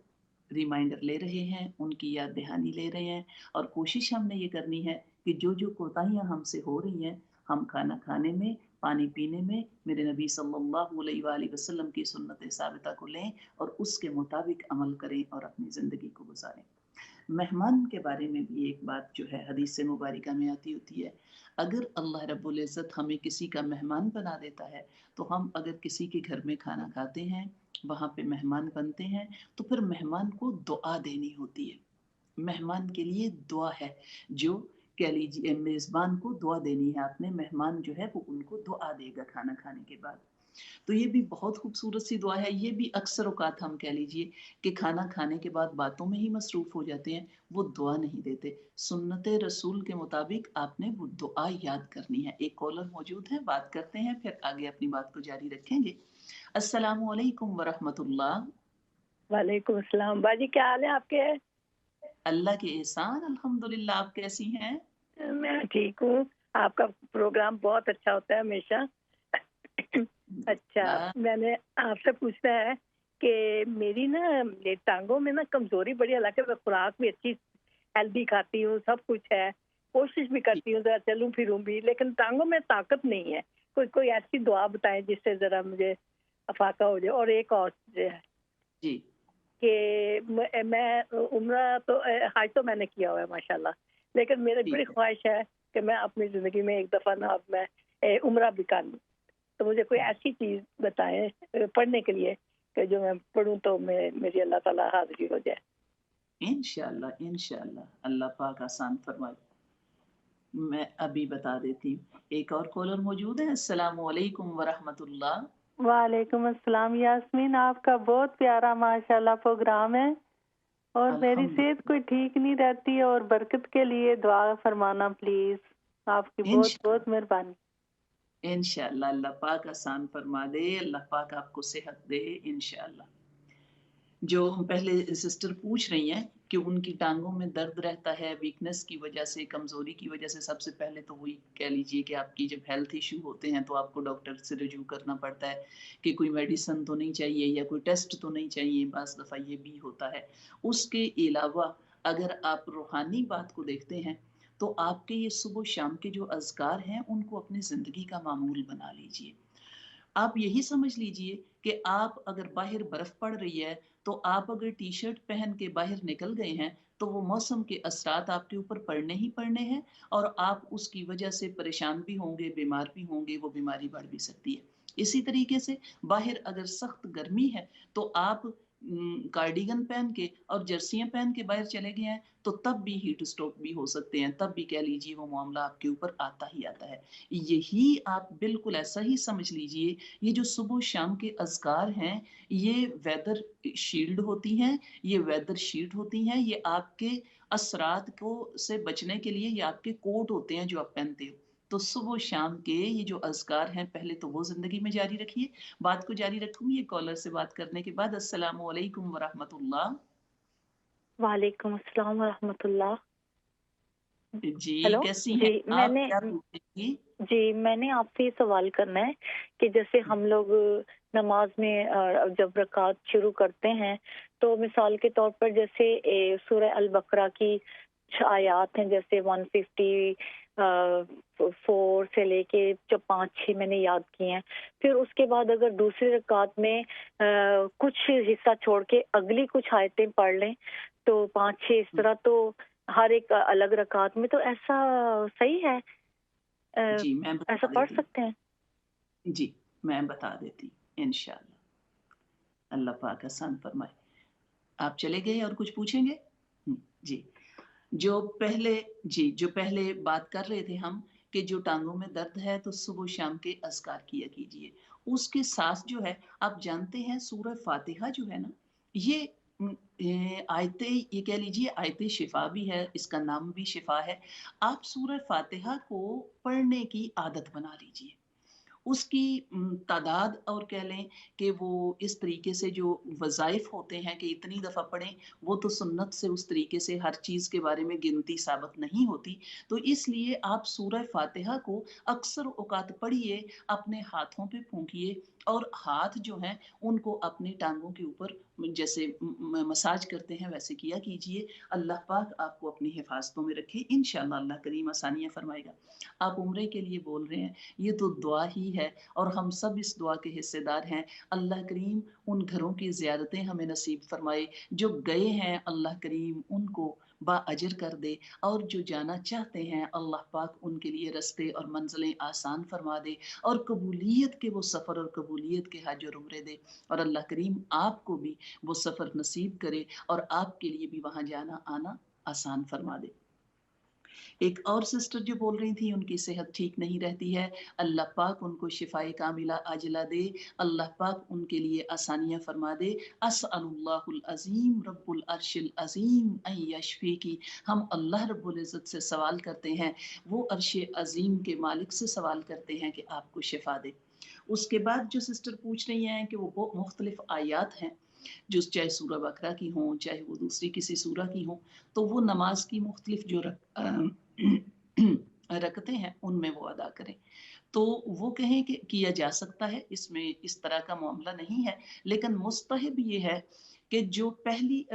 ریمائنڈر لے رہے ہیں، ان کی یاد دہانی لے رہے ہیں، اور کوشش ہم نے یہ کرنی ہے کہ جو جو کوتاہیاں ہم سے ہو رہی ہیں، ہم کھانا کھانے میں، پانی پینے میں میرے نبی صلی اللہ علیہ وآلہ وسلم کی سنت ثابتہ کو لیں اور اس کے مطابق عمل کریں اور اپنی زندگی کو گزاریں۔ مہمان کے بارے میں بھی ایک بات جو ہے حدیث مبارکہ میں آتی ہوتی ہے، اگر اللہ رب العزت ہمیں کسی کا مہمان بنا دیتا ہے تو ہم اگر کسی کے گھر میں کھانا کھاتے ہیں، وہاں پہ مہمان بنتے ہیں، تو پھر مہمان کو دعا دینی ہوتی ہے۔ مہمان کے لیے دعا ہے، جو کہہ لیجیے میزبان کو دعا دینی ہے، آپ نے مہمان جو ہے وہ ان کو دعا دے گا کھانا کھانے کے بعد۔ تو یہ بھی بہت خوبصورت سی دعا ہے۔ یہ بھی اکثر اوقات ہم کہہ لیجیے کہ کھانا کھانے کے بعد باتوں میں ہی مصروف ہو جاتے ہیں، وہ دعا نہیں دیتے۔ سنت رسول کے مطابق آپ نے وہ دعا یاد کرنی ہے۔ ایک کالر موجود ہے، بات کرتے ہیں، پھر آگے اپنی بات کو جاری رکھیں گے۔ السلام علیکم ورحمۃ اللہ۔ وعلیکم السلام باجی، کیا حال ہے آپ کے؟ اللہ کے احسان، الحمدللہ۔ آپ کیسی ہیں؟ میں ٹھیک ہوں۔ آپ کا پروگرام بہت اچھا ہوتا ہے ہمیشہ۔ اچھا، میں نے آپ سے پوچھنا ہے کہ میری نا ٹانگوں میں نا کمزوری بڑی، حالانکہ میں خوراک بھی اچھی ہیلدی کھاتی ہوں، سب کچھ ہے، کوشش بھی کرتی ہوں ذرا چلوں پھروں بھی، لیکن ٹانگوں میں طاقت نہیں ہے۔ کوئی ایسی دعا بتائیں جس سے ذرا مجھے افاقہ ہو جائے۔ اور ایک اور ہے جی کہ میں عمرہ تو حج تو میں نے کیا ہوا ہے ماشاءاللہ، لیکن میری بڑی خواہش ہے کہ میں اپنی زندگی میں ایک دفعہ نا میں عمرہ بھی کر لوں۔ تو مجھے کوئی ایسی چیز بتائیں پڑھنے کے لیے کہ جو میں پڑھوں تو میری اللہ تعالیٰ حاضری ہو جائے۔ انشاءاللہ انشاءاللہ اللہ پاک آسان فرمائے۔ میں ابھی بتا دیتی ہوں۔ ایک اور کالر موجود ہے۔ السلام علیکم ورحمۃ اللہ۔ وعلیکم السلام یاسمین، آپ کا بہت پیارا ماشاءاللہ پروگرام ہے، اور میری صحت کوئی ٹھیک نہیں رہتی، اور برکت کے لیے دعا فرمانا پلیز، آپ کی بہت بہت مہربانی۔ انشاءاللہ اللہ پاک آسان فرما دے، اللہ پاک آپ کو صحت دے انشاءاللہ۔ جو پہلے سسٹر پوچھ رہی ہیں کہ ان کی ٹانگوں میں درد رہتا ہے ویکنس کی وجہ سے، کمزوری کی وجہ سے، سب سے پہلے تو وہی کہہ لیجئے کہ آپ کی جب ہیلتھ ایشو ہوتے ہیں تو آپ کو ڈاکٹر سے رجوع کرنا پڑتا ہے کہ کوئی میڈیسن تو نہیں چاہیے یا کوئی ٹیسٹ تو نہیں چاہیے، بعض دفعہ یہ بھی ہوتا ہے۔ اس کے علاوہ اگر آپ روحانی بات کو دیکھتے ہیں تو آپ کے یہ صبح و شام کے جو اذکار ہیں ان کو اپنی زندگی کا معمول بنا لیجئے۔ آپ یہی سمجھ لیجئے کہ آپ اگر باہر برف پڑ رہی ہے تو آپ اگر ٹی شرٹ پہن کے باہر نکل گئے ہیں تو وہ موسم کے اثرات آپ کے اوپر پڑنے ہی پڑنے ہیں، اور آپ اس کی وجہ سے پریشان بھی ہوں گے، بیمار بھی ہوں گے، وہ بیماری بڑھ بھی سکتی ہے۔ اسی طریقے سے باہر اگر سخت گرمی ہے تو آپ کارڈیگن پہن کے اور جرسیاں پہن کے باہر چلے گئے ہیں تو تب بھی ہیٹ اسٹروک بھی ہو سکتے ہیں، تب بھی کہہ لیجیے وہ معاملہ آپ کے اوپر آتا ہی آتا ہے۔ یہی آپ بالکل ایسا ہی سمجھ لیجئے، یہ جو صبح و شام کے اذکار ہیں یہ ویدر شیلڈ ہوتی ہیں، یہ ویدر شیٹ ہوتی ہیں، یہ آپ کے اثرات کو سے بچنے کے لیے یہ آپ کے کوٹ ہوتے ہیں جو آپ پہنتے ہو۔ تو صبح و شام کے یہ جو اذکار ہیں پہلے تو وہ زندگی میں جاری رکھیے۔ بات کو جاری رکھوں یہ کالر سے بات کرنے کے بعد۔ السلام علیکم ورحمۃ اللہ۔ وعلیکم السلام ورحمۃ اللہ۔ جی کیسی ہیں جی آپ؟ کیا پوچھیں گی؟ جی میں نے آپ سے یہ سوال کرنا ہے کہ جیسے ہم لوگ نماز میں جب رکعت شروع کرتے ہیں تو مثال کے طور پر جیسے سورہ البقرہ کی آیات ہیں، جیسے 154 سے لے کے جو 5-6 میں نے یاد کیے ہیں، پھر اس کے بعد اگر دوسری رکعت میں کچھ حصہ چھوڑ کے اگلی کچھ آیتیں پڑھ لیں تو 5-6 اس طرح، تو हर एक अलग रकात में, तो ऐसा सही है? जी मैं ऐसा बता पढ़ देती सकते हैं? हूँ। जी मैं बता देती हूँ इंशाल्लाह। अल्लाह पाक आसान फरमाए। आप चले गए और कुछ पूछेंगे? जी। जो पहले बात कर रहे थे हम कि जो टाँगों में दर्द है तो सुबह शाम के अज़कार किया कीजिए। उसके साथ जो है आप जानते हैं सूरह फ़ातिहा जो है ना, ये आयते ये कह लीजिए आयते शिफ़ा भी है, इसका नाम भी शिफ़ा है। आप सूरह फ़ातिहा को पढ़ने की आदत बना लीजिए। उसकी तादाद और कह लें कि वो इस तरीके से जो वज़ाइफ़ होते हैं कि इतनी दफ़ा पढ़ें, वो तो सुन्नत से उस तरीके से हर चीज़ के बारे में गिनती साबित नहीं होती। तो इसलिए आप सूरह फ़ातिहा को अक्सर औक़ात पढ़िए, अपने हाथों पे फूँकिए और हाथ जो हैं उनको अपनी टाँगों के ऊपर जैसे मसाज करते हैं वैसे किया कीजिए। अल्लाह पाक आपको अपनी हिफ़ाज़तों में रखे, इंशाअल्लाह अल्लाह करीम आसानियाँ फ़रमाएगा। आप उम्रे के लिए बोल रहे हैं, ये तो दुआ ही है और हम सब इस दुआ के हिस्सेदार हैं। अल्लाह करीम उन घरों की ज़ियारतें हमें नसीब फ़रमाए, जो गए हैं अल्लाह करीम उनको बाअजर कर दे और जो जाना चाहते हैं अल्लाह पाक उनके लिए रास्ते और मंज़िलें आसान फ़रमा दे और कबूलियत के वो सफ़र और कबूलियत के हज और उम्रे दे और अल्लाह करीम आपको भी वो सफ़र नसीब करे और आपके लिए भी वहाँ जाना आना आसान फ़रमा दे। एक और सिस्टर जो बोल रही थी उनकी सेहत ठीक नहीं रहती है, अल्लाह पाक उनको शिफ़ाए कामिला आजिला दे, अल्लाह पाक उनके लिए आसानियाँ फरमा दे। अस्अलुल्लाहुल अज़ीम रब्बुल अर्शिल अज़ीम अन यशफ़ीकी। हम अल्लाह रब्बुल इज़्ज़त से सवाल करते हैं, वो अर्श अज़ीम के मालिक से सवाल करते हैं कि आपको शिफ़ा दे। उसके बाद जो सिस्टर पूछ रही हैं कि वो मुख्तलिफ़ आयात हैं, जो चाहे सूरह बकरा की हों, चाहे वो दूसरी किसी सूरह की हों, तो वो नमाज की मुख्तलिफ जो रकतें हैं उनमें वो अदा करें। तो वो कहें कि किया जा सकता है, इसमें इस तरह का मामला नहीं है, लेकिन मुस्तहब ये है कि जो पहली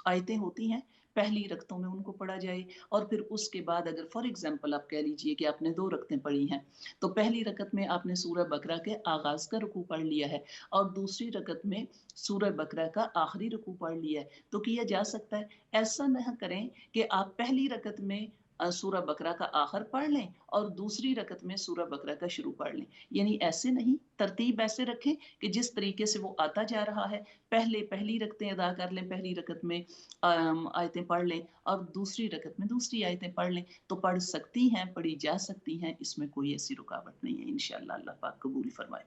आयतें होती हैं पहली रकतों में उनको पढ़ा जाए और फिर उसके बाद अगर फॉर एग्जांपल आप कह लीजिए कि आपने 2 रकतें पढ़ी हैं, तो पहली रकत में आपने सूरह बकरा के आगाज़ का रुकू पढ़ लिया है और दूसरी रकत में सूरह बकरा का आखिरी रुकू पढ़ लिया है, तो किया जा सकता है। ऐसा ना करें कि आप पहली रकत में सूरह बकरा का आखिर पढ़ लें और दूसरी रकत में सूरह बकरा का शुरू पढ़ लें। यानी ऐसे नहीं, तरतीब ऐसे रखें कि जिस तरीके से वो आता जा रहा है, पहले पहली रकतें अदा कर लें, पहली रकत में आयतें पढ़ लें और दूसरी रकत में दूसरी आयतें पढ़ लें, तो पढ़ सकती हैं, पढ़ी जा सकती हैं, इसमें कोई ऐसी रुकावट नहीं है। इंशाअल्लाह अल्लाह पाक कबूल फरमाए।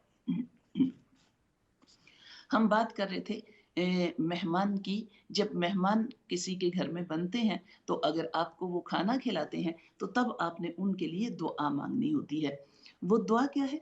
हम बात कर रहे थे मेहमान की। जब मेहमान किसी के घर में बनते हैं तो अगर आपको वो खाना खिलाते हैं तो तब आपने उनके लिए दुआ मांगनी होती है। वो दुआ क्या है?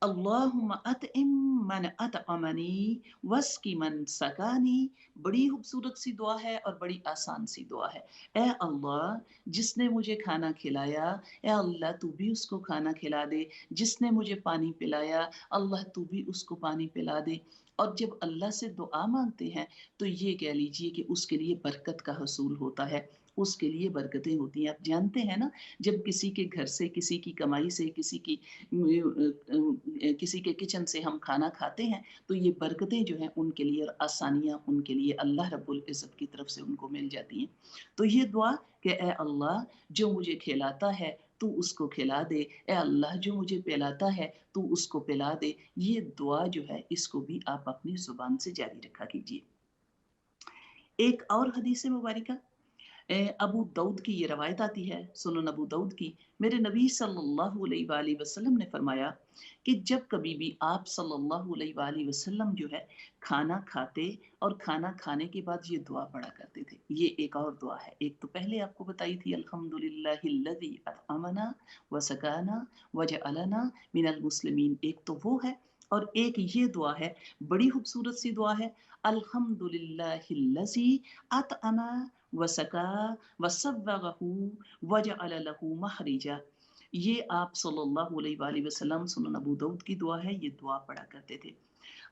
अल्लाहुम्मा अतइम मन अतअमनी वस्की मन सकानी। बड़ी खूबसूरत सी दुआ है और बड़ी आसान सी दुआ है। ए अल्लाह, जिसने मुझे खाना खिलाया, ए अल्लाह तू भी उसको खाना खिला दे। जिसने मुझे पानी पिलाया, अल्लाह तू भी उसको पानी पिला दे। और जब अल्लाह से दुआ मांगते हैं तो ये कह लीजिए कि उसके लिए बरकत का हसूल होता है, उसके लिए बरकतें होती हैं। आप जानते हैं ना, जब किसी के घर से, किसी की कमाई से, किसी के किचन से हम खाना खाते हैं तो ये बरकतें जो हैं उनके लिए और आसानियाँ उनके लिए अल्लाह रब्बुल इज़्ज़त की तरफ से उनको मिल जाती हैं। तो ये दुआ कि ए अल्लाह, जो मुझे खिलाता है तू उसको खिला दे, ए अल्लाह जो मुझे पिलाता है तू उसको पिला दे। ये दुआ जो है इसको भी आप अपनी ज़ुबान से जारी रखा कीजिए। एक और हदीस मुबारका अबू दाऊद की ये रवायत आती है, सुनन अबू दाऊद की, मेरे नबी सल्लल्लाहु अलैहि वसल्लम ने फरमाया कि जब कभी भी आप सल्लल्लाहु अलैहि वसल्लम जो है खाना खाते और खाना खाने के बाद ये दुआ पढ़ा करते थे। ये एक और दुआ है, एक तो पहले आपको बताई थी, अल्हम्दुलिल्लाहिल्लज़ी अतअमना व सकाना व जअलना मिनल मुस्लिमीन, एक तो वो है और एक ये दुआ है, बड़ी खूबसूरत सी दुआ है, अल्हम्दुलिल्लाहिल्लज़ी अतअमा वसका वसव्वगहू वजअल लहू महरिजा। ये आप सल्लल्लाहु अलैहि वसल्लम, सुनन अबू दाऊद की दुआ है, ये दुआ पढ़ा करते थे।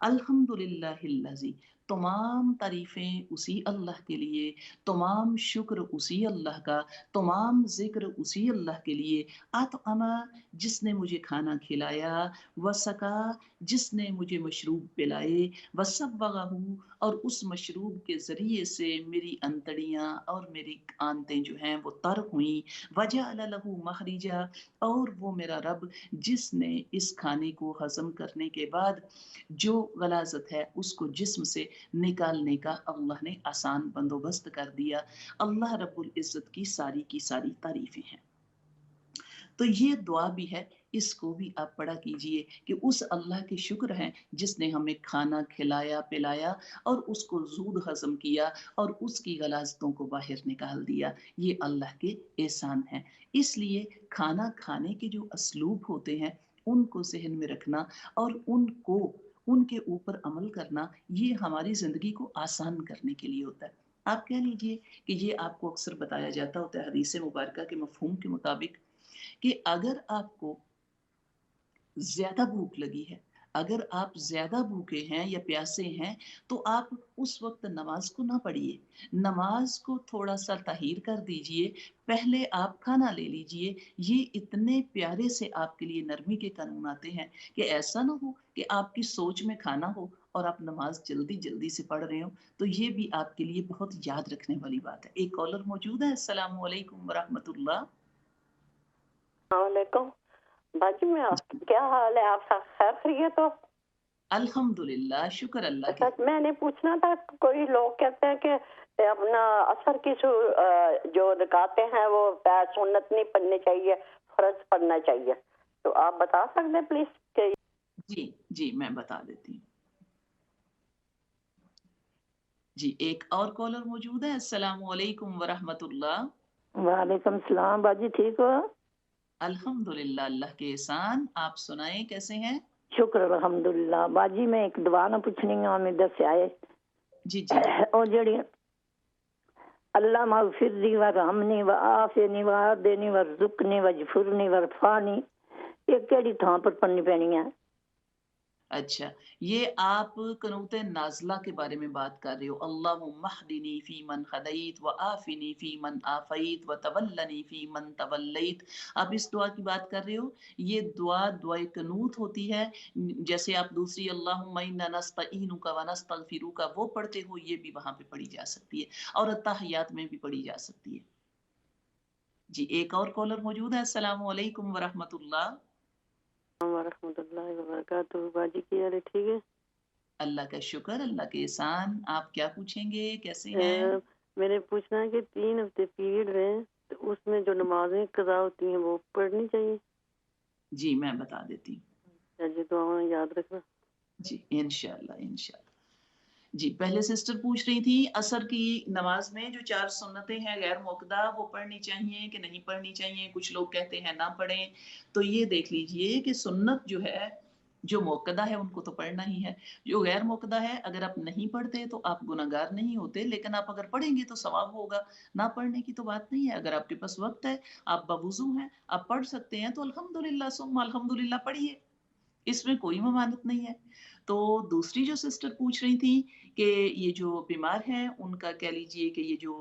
अल्हम्दुलिल्लाहिल्लज़ी, तमाम तारीफ़ें उसी अल्लाह के लिए, तमाम शुक्र उसी अल्लाह का, तमाम ज़िक्र उसी अल्लाह के लिए। अतअमा, जिसने मुझे खाना खिलाया, वसका, जिसने मुझे मशरूब पिलाए, वसव्वगहू, और उस मशरूब के ज़रिए से मेरी अंतड़ियाँ और मेरी आंतें जो हैं वो तर हुईं, वजअल लहू मखरिजा, और वो मेरा रब जिसने इस खाने को हज़म करने के बाद जो गलाज़त है उसको जिस्म से निकालने का अल्लाह ने आसान बंदोबस्त कर दिया। अल्लाह रब्बुल इज़्ज़त की सारी तारीफ़ें हैं। तो ये दुआ भी है, इसको भी आप पढ़ा कीजिए कि उस अल्लाह के शुक्र हैं जिसने हमें खाना खिलाया पिलाया और उसको ज़ूद हज़म किया और उसकी गलाज़तों को बाहर निकाल दिया। ये अल्लाह के एहसान हैं। इसलिए खाना खाने के जो असलूब होते हैं उनको ज़हन में रखना और उनके ऊपर अमल करना, ये हमारी ज़िंदगी को आसान करने के लिए होता है। आप कह लीजिए कि ये आपको अक्सर बताया जाता होता है हदीस मुबारका के मफ़हूम के मुताबिक कि अगर आपको ज़्यादा भूख लगी है, अगर आप ज़्यादा भूखे हैं या प्यासे हैं, तो आप उस वक़्त नमाज़ को ना पढ़िए। नमाज़ को थोड़ा-सा ताख़ीर कर दीजिए, पहले आप खाना ले लीजिए। ये इतने प्यारे से आपके लिए नरमी के कानून आते हैं कि ऐसा ना हो कि आपकी सोच में खाना हो और आप नमाज़ जल्दी-जल्दी से पढ़ रहे हो। तो ये भी आपके लिए बहुत याद रखने वाली बात है। एक कॉलर मौजूद है। अस्सलामु अलैकुम व रहमतुल्लाह। वालेकुम। बाजी में आप क्या हाल है? आप सब खैर खैरियत हो? अल्हम्दुलिल्लाह, शुक्र अल्लाह के। सच मैंने पूछना था, कोई लोग कहते हैं कि अपना असर की जो रकातें हैं वो सुन्नत नहीं पढ़नी चाहिए, फर्ज पढ़ना चाहिए। तो आप बता सकते हैं प्लीज? जी, मैं बता देती हूँ। जी, एक और कॉलर मौजूद है। अस्सलामु अलैकुम व रहमतुल्लाह। वालेकुम सलाम। बाजी ठीक हो? अल्हम्दुलिल्लाह, अल्लाह के एहसान। आप सुनाएं कैसे हैं? शुक्र अल्हम्दुलिल्लाह। बाजी मैं एक दुआ ना पूछनी है, मैं दस आए जी ओ जेड़ी अल्लाह मगफिरनी व रहमनी व आफिनी व आदनी व रुकनी व जफुरनी व रफानी, ये केड़ी थां पर पढ़नी पैनी है? अच्छा, ये आप क़ुनूत नाज़िला के बारे में बात कर रहे हो। अल्लाहुम्मा हदिनी फ़ीमन हदैत व आफ़िनी फ़ीमन आफ़ैत व तवल्लनी फ़ीमन तवल्लैत। आप इस दुआ की बात कर रहे हो। ये दुआए क़ुनूत होती है। जैसे आप दूसरी अल्लाहुम्मा इन्ना नस्तईनुका व नस्तगफिरुका वो पढ़ते हो, ये भी वहाँ पे पढ़ी जा सकती है और अत्तहियात में भी पढ़ी जा सकती है। जी, एक और कॉलर मौजूद है। अस्सलामु अलैकुम व रहमतुल्लाह। वरहमतुल्लाहि वबरकातुहू। बाजी की हाल है? ठीक है, अल्लाह का शुक्र, अल्लाह के एहसान। आप क्या पूछेंगे, कैसे हैं? मैंने पूछना है कि 3 हफ्ते पीरियड रहे तो उसमें जो नमाजें कज़ा होती हैं वो पढ़नी चाहिए? जी, मैं बता देती हूँ। जी, दुआएं याद रखना। जी, इंशाअल्लाह। जी, पहले सिस्टर पूछ रही थी असर की नमाज में जो 4 सुन्नतें हैं गैर मुअक्कदा, वो पढ़नी चाहिए कि नहीं पढ़नी चाहिए? कुछ लोग कहते हैं ना पढ़ें। तो ये देख लीजिए कि सुन्नत जो है, जो मुअक्कदा है उनको तो पढ़ना ही है। जो गैर मुअक्कदा है, अगर आप नहीं पढ़ते तो आप गुनहगार नहीं होते, लेकिन आप अगर पढ़ेंगे तो सवाब होगा। ना पढ़ने की तो बात नहीं है। अगर आपके पास वक़्त है, आप बावुज़ू हैं, आप पढ़ सकते हैं तो अल्हम्दुलिल्लाह सुम्मा अल्हम्दुलिल्लाह पढ़िए। इसमें कोई ममानत नहीं है। तो दूसरी जो सिस्टर पूछ रही थी कि ये जो बीमार हैं, उनका कह लीजिए कि ये जो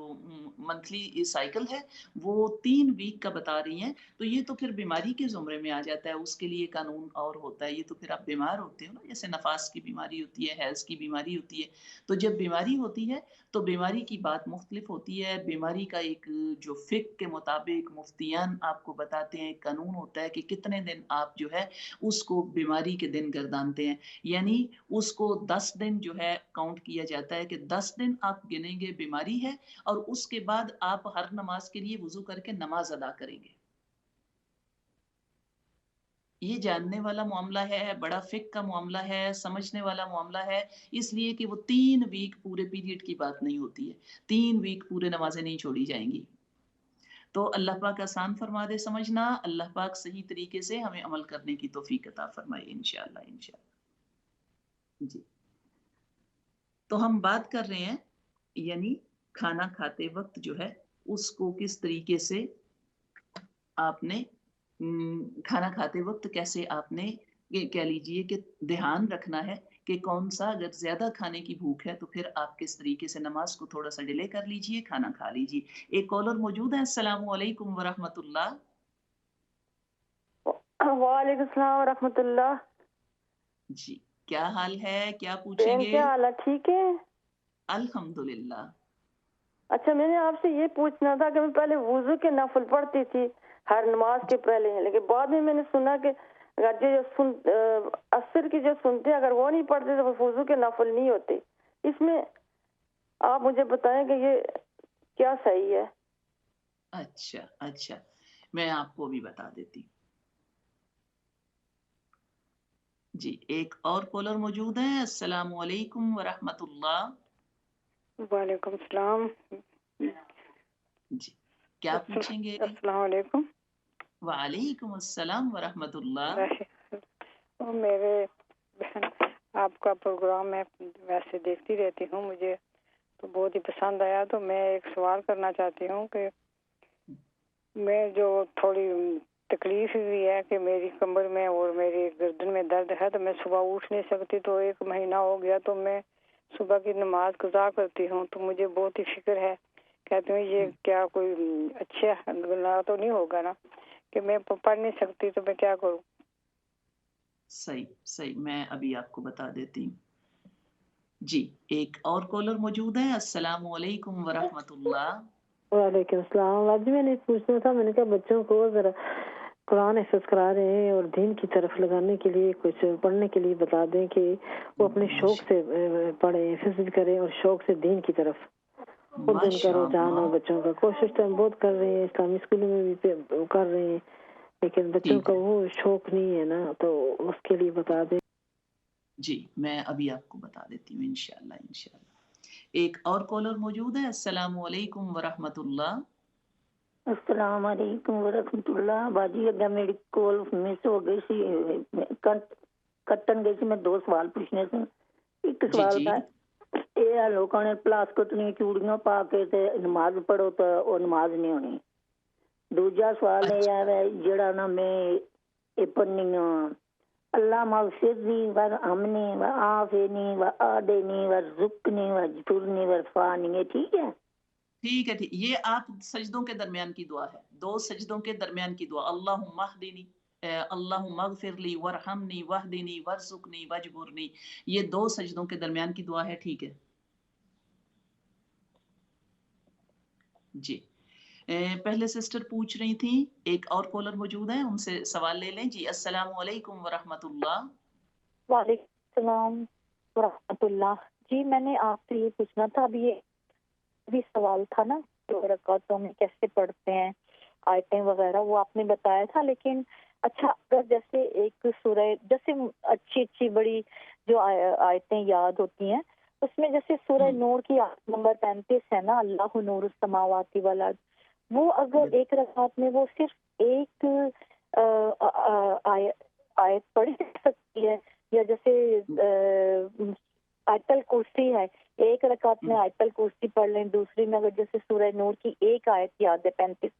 मंथली साइकिल है, वो 3 वीक का बता रही हैं, तो ये तो फिर बीमारी के ज़ुमरे में आ जाता है, उसके लिए कानून और होता है। ये तो फिर आप बीमार होते हो ना, जैसे नफास की बीमारी होती है, हैज़ की बीमारी होती है। तो जब बीमारी होती है, तो बीमारी की बात मुख्तलिफ होती है। बीमारी का एक जो फ़िक़्ह के मुताबिक मुफ्तियान आपको बताते हैं, कानून होता है कि कितने दिन आप जो है उसको बीमारी के दिन गर्दानते हैं। यानी उसको 10 दिन जो है काउंट किया जाता है कि 10 दिन आप गिनेंगे बीमारी है और उसके बाद आप हर नमाज के लिए वुज़ू करके नमाज अदा करेंगे। ये जानने वाला मामला है, बड़ा फ़िक़्ह का मामला है, समझने वाला मामला है, इसलिए कि वो 3 वीक पूरे पीरियड की बात नहीं होती है। 3 वीक पूरे नमाज़ें नहीं छोड़ी जाएँगी। तो अल्लाह पाक आसान फरमा दे समझना, अल्लाह पाक सही तरीके से हमें अमल करने की तौफ़ीक अता फ़रमाए इंशाअल्लाह। जी। तो हम बात कर रहे हैं यानी खाना खाते वक़्त जो है उसको किस तरीके से आपने खाना खाते वक़्त कैसे आपने ये कह लीजिए कि ध्यान रखना है کہ کون سا اگر زیادہ کھانے کی بھوک ہے تو پھر آپ کس طریقے سے نماز کو تھوڑا سا ڈیلے کر لیجئے، کھانا کھا لیجئے۔ ایک کالر موجود ہے، السلام علیکم ورحمۃ اللہ۔ وعلیکم السلام ورحمۃ اللہ۔ جی کیا حال ہے، کیا پوچھیں گے؟ کیا حال ہے، ٹھیک ہے؟ الحمدللہ۔ اچھا، میں نے آپ سے یہ پوچھنا تھا کہ میں پہلے وضو کے نفل پڑھتی تھی ہر نماز کے پہلے، لیکن بعد میں نے سنا کہ عصر کی جو سنتے اگر وہ نہیں پڑھتے تو وضو کے نفل نہیں ہوتے۔ اس میں آپ مجھے بتائیں کہ یہ کیا صحیح ہے؟ اچھا میں آپ کو بھی بتا دیتی ہوں۔ جی ایک اور کالر موجود ہے، السلام علیکم ورحمۃ اللہ۔ وعلیکم السلام۔ جی کیا پوچھیں گے؟ السلام علیکم۔ وعلیکم السلام ورحمۃ اللہ۔ میرے بہن آپ کا پروگرام میں ویسے دیکھتی رہتی ہوں، مجھے تو بہت ہی پسند آیا، تو میں ایک سوال کرنا چاہتی ہوں کہ میں جو تھوڑی تکلیف ہوئی ہے کہ میری کمر میں اور میری گردن میں درد ہے، تو میں صبح اٹھ نہیں سکتی، تو 1 مہینہ ہو گیا تو میں صبح کی نماز قضا کرتی ہوں، تو مجھے بہت ہی فکر ہے، کہتی ہوں یہ کیا کوئی اچھا گناہ تو نہیں ہوگا نا کہ میں پڑھ نہیں سکتی، تو میں کیا کروں؟ صحیح میں ابھی آپ کو بتا دیتی ہوں۔ جی ایک اور کالر موجود ہے، السلام علیکم ورحمۃ اللہ۔ وعلیکم السلام۔ آج میں نے پوچھنا تھا، میں نے کہا بچوں کو ذرا قرآن حفظ کرا رہے ہیں اور دین کی طرف لگانے کے لیے کچھ پڑھنے کے لیے بتا دیں کہ وہ اپنے شوق سے پڑھیں، حفظ کریں اور شوق سے دین کی طرف ان کا رجحان ہو بچوں کا۔ کوشش تو ہم بہت کر رہے ہیں، اسلامی اسکولوں میں بھی کر رہے ہیں، لیکن بچوں کا وہ شوق نہیں ہے نا، تو اس کے لیے بتا دیں۔ جی میں ابھی آپ کو بتا دیتی ہوں انشاءاللہ۔ ایک اور کالر موجود ہے، السلام علیکم ورحمۃ اللہ۔ السلام علیکم ورحمۃ اللہ۔ باجی اگر میری کال مس ہو گئی سی، کٹن گئی سی، میں 2 سوال پوچھنے سے۔ ایک سوال کا یہ لوگوں نے پلاسکٹنی چوڑیاں پا کے نماز پڑھو تو وہ نماز نہیں ہونی۔ دوجا سوال یہ ہے جڑا نا میں یہ پڑھنی ہوں، اللہ مغفرنی ورحمنی وعافنی وعادنی وارزقنی واجبرنی وارفعنی، یہ ٹھیک ہے؟ ٹھیک ہے، یہ آپ سجدوں کے درمیان کی دعا ہے، 2 سجدوں کے درمیان کی دعا، اللہم اہدنی، اللہم اغفر لی ورحمنی واہدنی وارزقنی واجبرنی، یہ 2 سجدوں کے درمیان کی دعا ہے، ٹھیک ہے جی۔ پہلے سسٹر پوچھ رہی تھی، ایک اور کالر موجود ہے، ان سے سوال لے لیں۔ جی السلام علیکم ورحمۃ اللہ۔ وعلیکم السلام ورحمۃ اللہ۔ جی میں نے آپ سے یہ پوچھنا تھا، ابھی یہ بھی سوال تھا نا 2 رکعتوں میں کیسے پڑھتے ہیں آیتیں وغیرہ، وہ آپ نے بتایا تھا، لیکن اچھا اگر جیسے ایک سورہ جیسے اچھی بڑی جو آیتیں یاد ہوتی ہیں، اس میں جیسے سورہ نور کی آیت نمبر 35 ہے نا، اللہ نور السماوات والارض، وہ اگر ایک رکعت میں وہ صرف ایک آیت پڑھی جا سکتی ہے، یا جیسے آیت الکرسی ہے، ایک رکعت میں آیت الکرسی پڑھ لیں، دوسری میں اگر جیسے سورہ نور کی ایک آیت یاد ہے 35،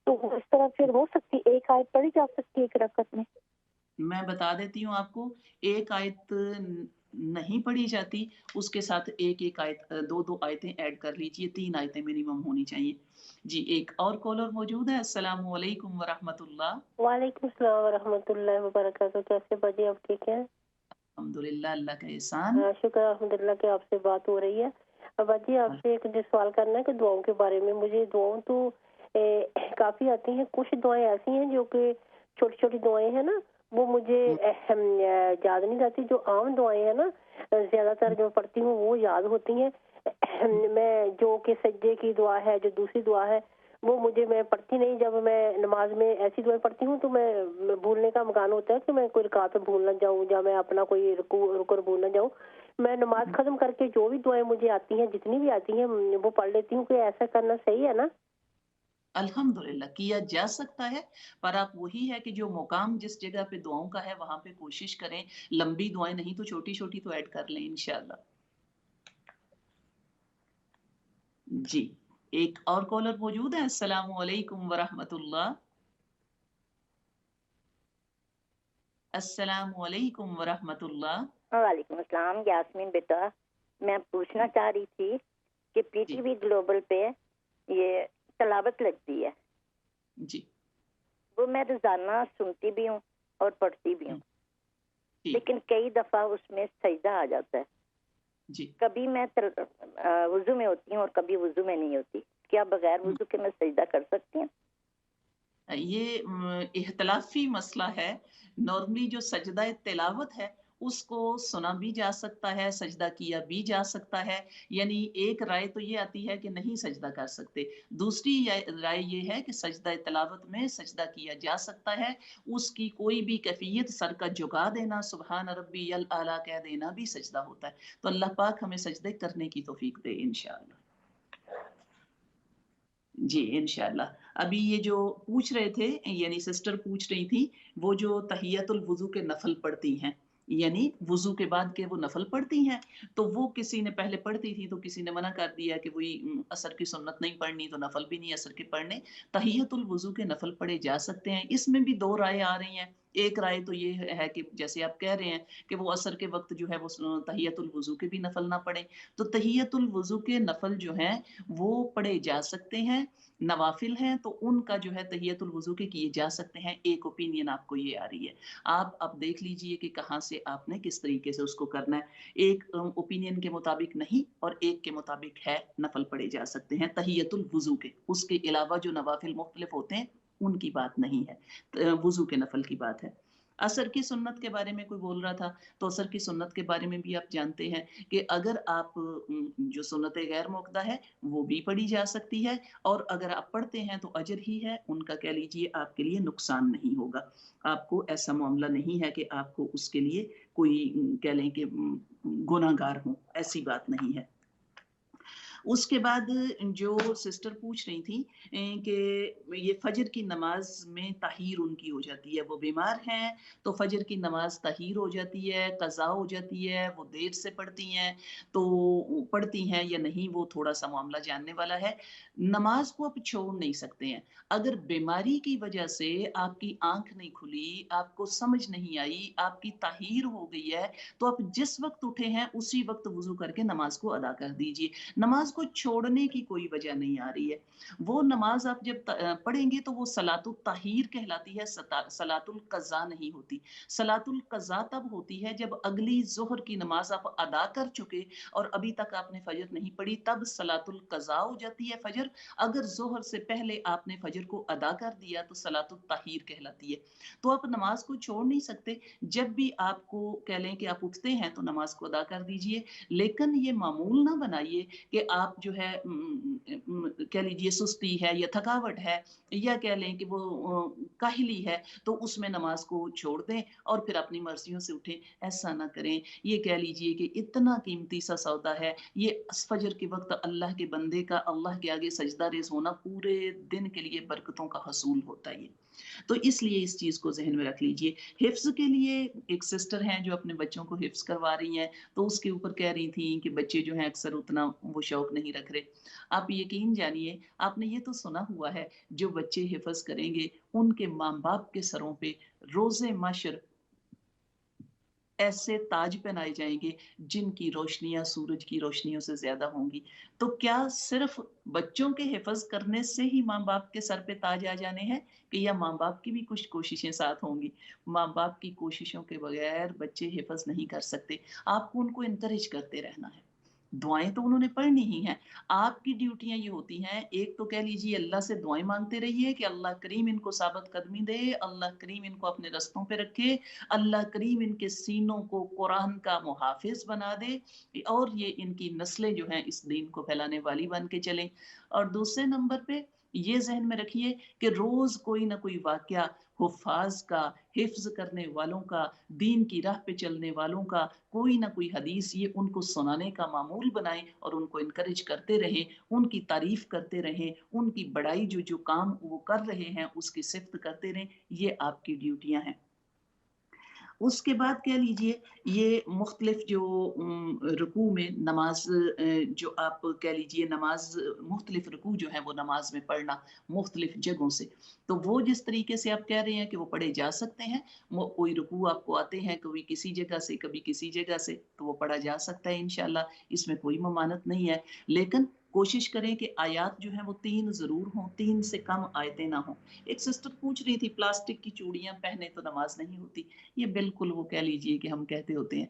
تو وہ اس طرح پھر ہو سکتی، ایک آیت پڑھی جا سکتی ایک رکعت میں؟ میں بتا دیتی ہوں آپ کو، ایک آیت نہیں پڑھی جاتی، اس کے ساتھ ایک آیت 2 آیتیں ایڈ کر لیجئے، 3 آیتیں منیمم ہونی چاہیے۔ جی ایک اور کالر موجود ہے، السلام علیکم ورحمۃ اللہ۔ وعلیکم السلام ورحمۃ اللہ وبرکاتہ۔ کیسے باجی آپ ٹھیک ہیں؟ الحمدللہ، اللہ کا احسان۔ شکر الحمدللہ کہ آپ سے بات ہو رہی ہے۔ باجی آپ سے ایک سوال کرنا ہے کہ دعاؤں کے بارے میں، مجھے دعاؤں تو کافی آتی ہیں، کچھ دعائیں ایسی ہیں جو کہ چھوٹی چھوٹی دعائیں ہیں نا، وہ مجھے یاد نہیں رہتی، جو عام دعائیں ہیں نا زیادہ تر جو پڑھتی ہوں وہ یاد ہوتی ہیں۔ میں جو کہ سجدے کی دعا ہے، جو دوسری دعا ہے وہ میں پڑھتی نہیں، جب میں نماز میں ایسی دعائیں پڑھتی ہوں تو میں بھولنے کا امکان ہوتا ہے کہ میں کوئی رکعت بھول نہ جاؤں، یا میں اپنا کوئی رکوع بھول نہ جاؤں۔ میں نماز ختم کر کے جو بھی دعائیں مجھے آتی ہیں، جتنی بھی آتی ہیں وہ پڑھ لیتی ہوں۔ کہ ایسا کرنا صحیح ہے نا؟ الحمدللہ کیا جا سکتا ہے، پر آپ وہی ہے کہ جو مقام جس جگہ پہ دعاؤں کا ہے وہاں پہ کوشش کریں لمبی دعائیں نہیں تو چھوٹی چھوٹی تو ایڈ کر لیں انشاءاللہ۔ جی ایک اور کالر موجود ہے، السلام علیکم ورحمۃ اللہ۔ अस्सलाम वालेकुम वरहमतुल्लाह। वालेकुम अस्सलाम। यास्मीन बेटा, मैं पूछना चाह रही थी कि पीटीवी ग्लोबल पे ये तलावत लगती है जी, वो मैं रोजाना सुनती भी हूँ और पढ़ती भी हूँ, लेकिन कई दफा उसमें सजदा आ जाता है जी। कभी मैं वुजू में होती हूँ और कभी वुजू में नहीं होती। क्या बगैर वुजू के मैं सजदा कर सकती हूँ? ये इख्तलाफी मसला है। नॉर्मली जो सजदा तिलावत है उसको सुना भी जा सकता है, सजदा किया भी जा सकता है। यानी एक राय तो ये आती है कि नहीं सजदा कर सकते, दूसरी राय ये है कि सजदा तिलावत में सजदा किया जा सकता है। उसकी कोई भी कैफियत, सर का झुका देना, सुबहान रब्बियल आला कह देना भी सजदा होता है। तो अल्लाह पाक हमें सजदे करने की तौफीक दे इंशाअल्लाह। जी इंशाल्लाह। अभी ये जो पूछ रहे थे, यानी सिस्टर पूछ रही थी, वो जो तहियतुल वुजू के नफल पढ़ती हैं, यानी वुजू के बाद के वो नफल पढ़ती हैं, तो वो किसी ने पहले पढ़ती थी तो किसी ने मना कर दिया कि वही असर की सुन्नत नहीं पढ़नी, तो नफल भी नहीं असर के पढ़ने, तहियतुल वुजू के नफल पढ़े जा सकते हैं। इसमें भी दो राय आ रही हैं। एक राय तो ये है कि जैसे आप कह रहे हैं कि वो असर के वक्त जो है वो तहियतुल वुजू के भी नफल ना पढ़े, तो तहियतुल वुजू के नफल जो हैं वो पढ़े जा सकते हैं, नवाफिल हैं तो उनका जो है तहियतुल वुजू के किए जा सकते हैं। एक ओपिनियन आपको ये आ रही है, आप अब देख लीजिए कि कहाँ से आपने किस तरीके से उसको करना है। एक ओपिनियन के मुताबिक नहीं और एक के मुताबिक है नफल पढ़े जा सकते हैं तहियतुल वुजू के, उसके अलावा जो नवाफिल मुख्तलिफ होते हैं उनकी बात नहीं है, वुजू के नफल की बात है। असर की सुन्नत के बारे में कोई बोल रहा था, तो असर की सुन्नत के बारे में भी आप जानते हैं कि अगर आप जो सुन्नत गैर मुक़द्दा है वो भी पढ़ी जा सकती है, और अगर आप पढ़ते हैं तो अजर ही है, उनका कह लीजिए आपके लिए नुकसान नहीं होगा। आपको ऐसा मामला नहीं है कि आपको उसके लिए कोई कह लें कि गुनाहगार हो, ऐसी बात नहीं है। उसके बाद जो सिस्टर पूछ रही थी कि ये फजर की नमाज में ताहीर उनकी हो जाती है, वो बीमार हैं तो फजर की नमाज ताहीर हो जाती है, कज़ा हो जाती है, वो देर से पढ़ती हैं, तो पढ़ती हैं या नहीं वो थोड़ा सा मामला जानने वाला है। नमाज को आप छोड़ नहीं सकते हैं। अगर बीमारी की वजह से आपकी आंख नहीं खुली, आपको समझ नहीं आई, आपकी ताहीर हो गई है, तो आप जिस वक्त उठे हैं उसी वक्त वुजू करके नमाज को अदा कर दीजिए। नमाज को छोड़ने की कोई वजह नहीं आ रही है। वो नमाज आप जब पढ़ेंगे तो वो सलातुल ताहीर कहलाती है, सलातुल कज़ा नहीं होती। सलातुल कज़ा तब होती है जब अगली ज़ोहर की नमाज आप अदा कर चुके और अभी तक आपने फजर नहीं पढ़ी, तब सलातुल कज़ा हो जाती है फजर। अगर ज़ोहर से पहले आपने फजर को अदा कर दिया तो सलातुल ताहीर कहलाती है। तो आप नमाज को छोड़ नहीं सकते। जब भी आपको कह लें कि आप उठते हैं तो नमाज को अदा कर दीजिए, लेकिन ये मामूल ना बनाइए कि आप जो है कह लीजिए सुस्ती है या थकावट है या कह लें कि वो काहिली है तो उसमें नमाज को छोड़ दें और फिर अपनी मर्जियों से उठें। ऐसा ना करें। ये कह लीजिए कि इतना कीमती सा सौदा है ये, फजर के वक्त अल्लाह के बंदे का अल्लाह के आगे सजदा रेज़ होना पूरे दिन के लिए बरकतों का हसूल होता है। तो इसलिए इस चीज़ को ज़हन में रख लीजिए। हिफ्ज़ के लिए एक सिस्टर हैं जो अपने बच्चों को हिफ्ज़ करवा रही हैं, तो उसके ऊपर कह रही थी कि बच्चे जो हैं अक्सर उतना वो शौक नहीं रख रहे। आप यकीन जानिए, आपने ये तो सुना हुआ है, जो बच्चे हिफ्ज़ करेंगे उनके माँ-बाप के सरों पे रोज़े माशर ऐसे ताज पहनाए जाएंगे जिनकी रोशनियां सूरज की रोशनियों से ज्यादा होंगी। तो क्या सिर्फ बच्चों के हिफज करने से ही माँ बाप के सर पे ताज आ जाने हैं, कि या माँ बाप की भी कुछ कोशिशें साथ होंगी? माँ बाप की कोशिशों के बगैर बच्चे हिफज नहीं कर सकते। आपको उनको इनकरेज करते रहना है। दुआएं तो उन्होंने पढ़नी ही हैं। आपकी ड्यूटियां ये होती हैं, एक तो कह लीजिए अल्लाह से दुआएं मांगते रहिए कि अल्लाह करीम इनको साबित कदमी दे, अल्लाह करीम इनको अपने रस्तों पे रखे, अल्लाह करीम इनके सीनों को कुरान का मुहाफिज बना दे और ये इनकी नस्लें जो हैं इस दीन को फैलाने वाली बन के चलें। और दूसरे नंबर पे ये जहन में रखिए कि रोज कोई ना कोई वाकया हुफ्फाज का, हिफ्ज करने वालों का, दीन की राह पे चलने वालों का, कोई ना कोई हदीस ये उनको सुनाने का मामूल बनाएं और उनको इनकरेज करते रहें, उनकी तारीफ करते रहें, उनकी बड़ाई जो जो काम वो कर रहे हैं उसकी सिफ्त करते रहें। ये आपकी ड्यूटियां हैं। उसके बाद कह लीजिए ये मुख्तलिफ जो रुकू में नमाज जो आप कह लीजिए नमाज मुख्तलिफ रुकू जो है वो नमाज में पढ़ना मुख्तलिफ जगहों से, तो वो जिस तरीके से आप कह रहे हैं कि वो पढ़े जा सकते हैं, कोई रुकू आपको आते हैं कभी किसी जगह से कभी किसी जगह से, तो वो पढ़ा जा सकता है इंशाल्लाह, इसमें कोई ममानत नहीं है। लेकिन कोशिश करें कि आयात जो है वो 3 जरूर हों, 3 से कम आयतें ना हों। एक सिस्टर पूछ रही थी प्लास्टिक की चूड़ियां पहने तो नमाज नहीं होती, ये बिल्कुल वो कह लीजिए कि हम कहते होते हैं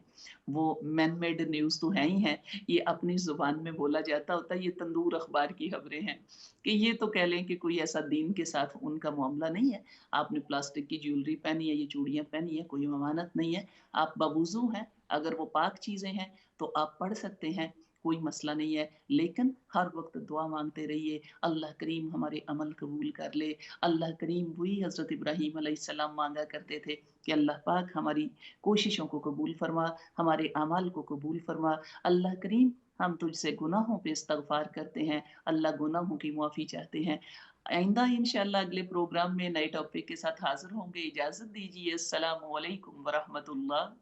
वो मैन मेड न्यूज़ तो है ही है, ये अपनी जुबान में बोला जाता होता है, ये तंदूर अखबार की खबरें हैं कि ये तो कह लें कि कोई ऐसा दीन के साथ उनका मामला नहीं है। आपने प्लास्टिक की ज्वेलरी पहनी है, ये चूड़ियां पहनी है, कोई ममानत नहीं है। आप बावुज़ू हैं, अगर वो पाक चीज़ें हैं तो आप पढ़ सकते हैं, कोई मसला नहीं है। लेकिन हर वक्त दुआ मांगते रहिए, अल्लाह करीम हमारे अमल कबूल कर ले। अल्लाह करीम वही हज़रत इब्राहीम अलैहिस्सलाम मांगा करते थे कि अल्लाह पाक हमारी कोशिशों को कबूल फरमा, हमारे अमाल को कबूल फरमा। अल्लाह करीम हम तुझसे गुनाहों पे इस्तगफार करते हैं, अल्लाह गुनाहों की माफ़ी चाहते हैं। आइंदा इंशाअल्लाह अगले प्रोग्राम में नए टॉपिक के साथ हाजिर होंगे। इजाज़त दीजिए। अस्सलामु अलैकुम व रहमतुल्लाह।